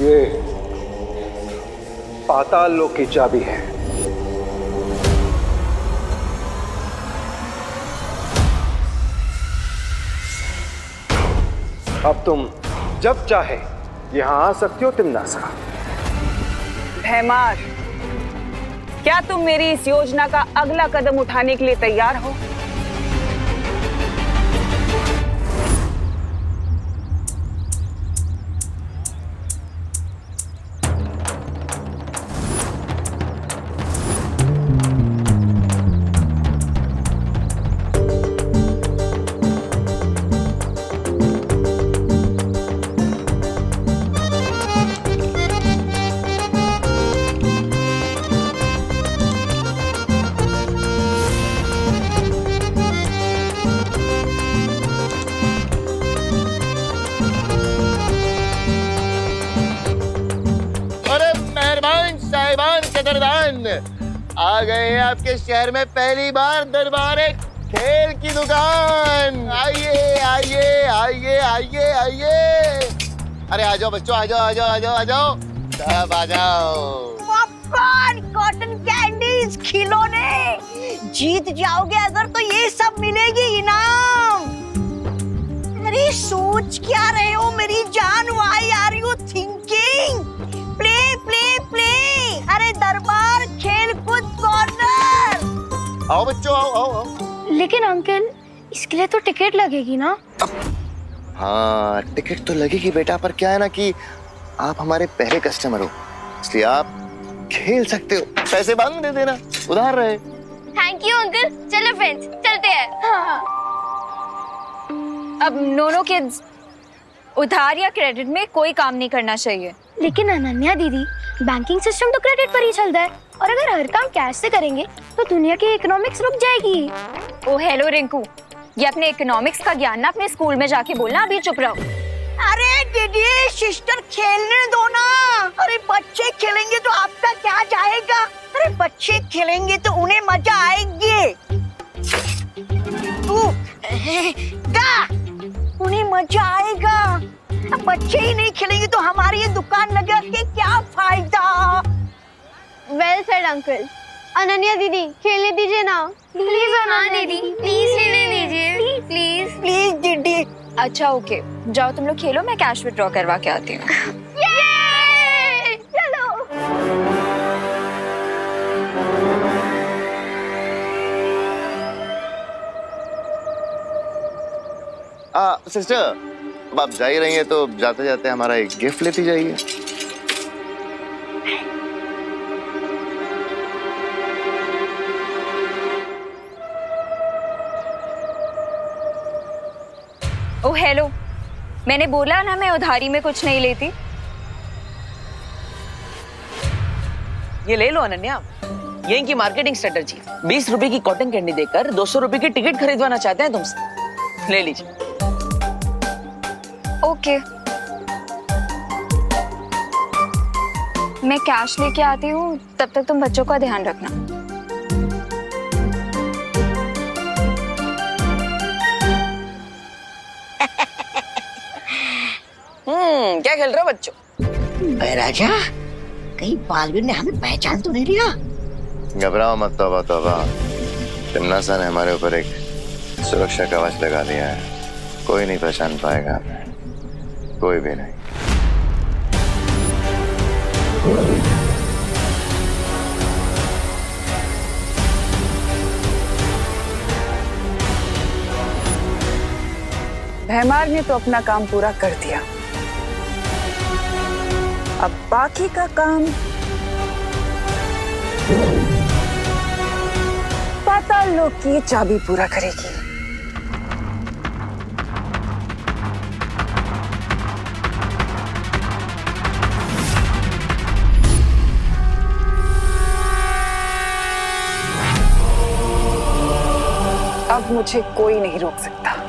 ये पाताल लोक की चाबी है। अब तुम जब चाहे यहां आ सकती हो तिमनासा। भैमार, क्या तुम मेरी इस योजना का अगला कदम उठाने के लिए तैयार हो? आ गए हैं आपके शहर में पहली बार दरबार खेल की दुकान। आइए आइए आइए आइए आइए। अरे आ जाओ बच्चों, आ जाओ आ जाओ आ जाओ आ जाओ, सब आ जाओ। पॉपकॉर्न, कॉटन कैंडीज, खिलौने। जीत जाओगे अगर तो ये सब मिलेगी इनाम। अरे सोच क्या रहे हो मेरी जान? Why are you thinking? Play play play. अरे दरबार खेल कूद कॉर्नर। आओ बच्चों, आओ आओ आओ। लेकिन अंकल, इसके लिए तो टिकट लगेगी ना? हाँ टिकट तो लगेगी बेटा, पर क्या है ना कि आप हमारे पहले कस्टमर हो, इसलिए आप खेल सकते हो। पैसे बाद में दे देना, उधार रहे। Thank you uncle. चलो फ्रेंड्स चलते हैं। अब नोनो किड्स, उधार या क्रेडिट में कोई काम नहीं करना चाहिए। लेकिन अनन्या दीदी, बैंकिंग सिस्टम तो क्रेडिट पर ही चलता है, और अगर हर काम कैश से करेंगे तो दुनिया की इकोनॉमिक्स रुक जाएगी। ओ हेलो रिंकू, ये अपने इकोनॉमिक्स का ज्ञान ना अपने स्कूल में जाके बोलना, अभी चुप रहो। अरे दीदी सिस्टर खेलने दो ना। अरे बच्चे खेलेंगे तो आपका क्या जाएगा? अरे बच्चे खेलेंगे तो उन्हें मजा आएगी। उन्हें मजा आएगा। अब बच्चे ही नहीं खेलेंगे तो हमारी ये दुकान लगा के क्या फायदा? Well said uncle. अनन्या दीदी खेलने दीजिए ना प्लीज। हाँ दीदी प्लीज खेलने दीजिए, प्लीज प्लीज दीदी। अच्छा ओके, जाओ तुम लोग खेलो, मैं कैश विड्रॉ करवा के आती हूँ। चलो। सिस्टर, अब आप जा ही रही हैं तो जाते जाते हमारा एक गिफ्ट लेती जाइए। ओ हेलो, मैंने बोला ना मैं उधारी में कुछ नहीं लेती। ये ले लो अनन्या, ये इनकी मार्केटिंग स्ट्रेटजी। 20 रुपए की कॉटन कैंडी देकर 200 रुपए की टिकट खरीदवाना चाहते हैं तुमसे। ले लीजिए। ओके, मैं कैश लेके आती हूँ, तब तक तुम बच्चों का ध्यान रखना। क्या खेल रहे हो बच्चों? राजा, कहीं बालवीर ने हमें पहचान तो नहीं लिया? घबराओ मत, तौबा तौबा। तिमनासा ने हमारे ऊपर एक सुरक्षा कवच लगा दिया है, कोई नहीं पहचान पाएगा हमें, कोई भी नहीं। भैमार ने तो अपना काम पूरा कर दिया, अब बाकी का काम पाताल लोक की चाबी पूरा करेगी। अब मुझे कोई नहीं रोक सकता।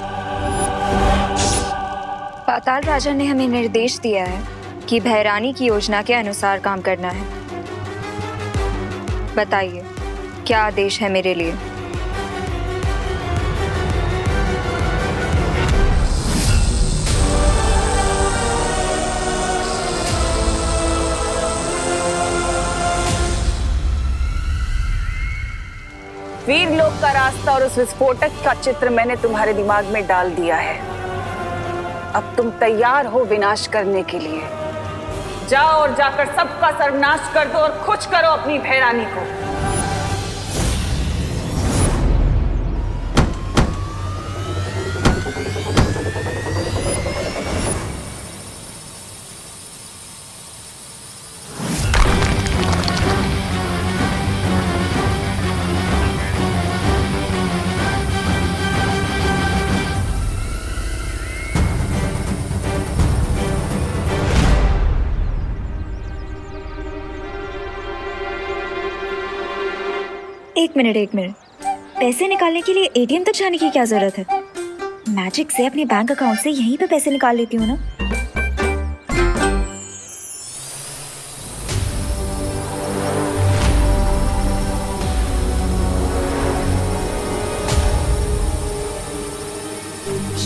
पाताल राजा ने हमें निर्देश दिया है कि भैरानी की योजना के अनुसार काम करना है। बताइए क्या आदेश है मेरे लिए? वीर लोक का रास्ता और उस विस्फोटक का चित्र मैंने तुम्हारे दिमाग में डाल दिया है। अब तुम तैयार हो विनाश करने के लिए? जाओ और जाकर सबका सर्वनाश कर दो और खुश करो अपनी भैरानी को। एक मिनट, पैसे निकालने के लिए एटीएम तक जाने की क्या जरूरत है? मैजिक से अपने बैंक अकाउंट से यहीं पे पैसे निकाल लेती हूँ ना।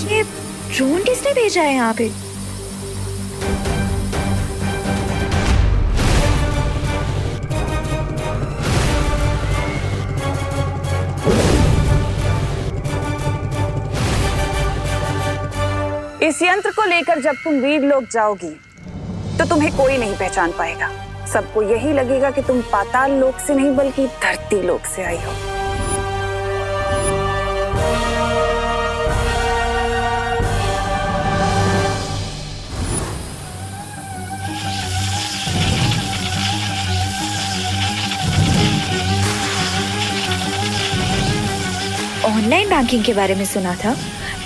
ये ड्रोन किसने भेजा है यहाँ पे? इस यंत्र को लेकर जब तुम वीर लोक जाओगी तो तुम्हें कोई नहीं पहचान पाएगा। सबको यही लगेगा कि तुम पाताल लोक से नहीं बल्कि धरती लोक से आई हो। बैंकिंग के बारे में सुना था।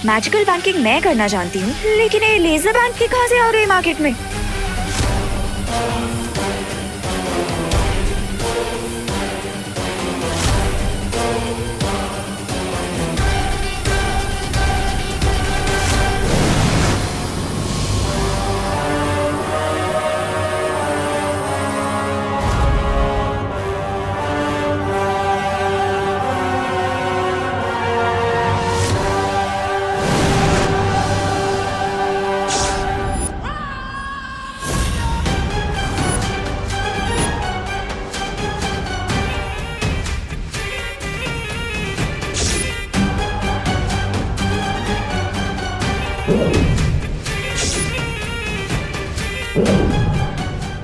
मैजिकल बैंकिंग मैं करना जानती हूँ, लेकिन ये लेजर बैंक के कहाँ से आ गए मार्केट में?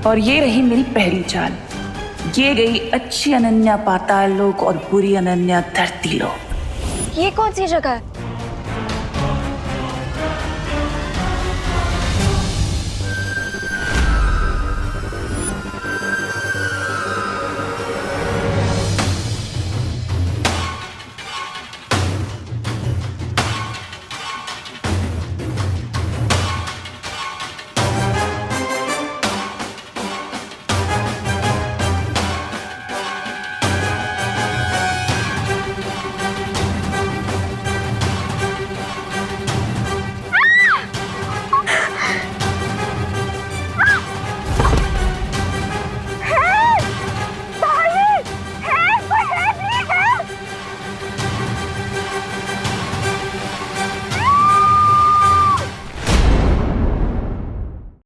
और ये रही मेरी पहली चाल। ये गई अच्छी अनन्या पाताल लोक और बुरी अनन्या धरती लोक। ये कौन सी जगह है?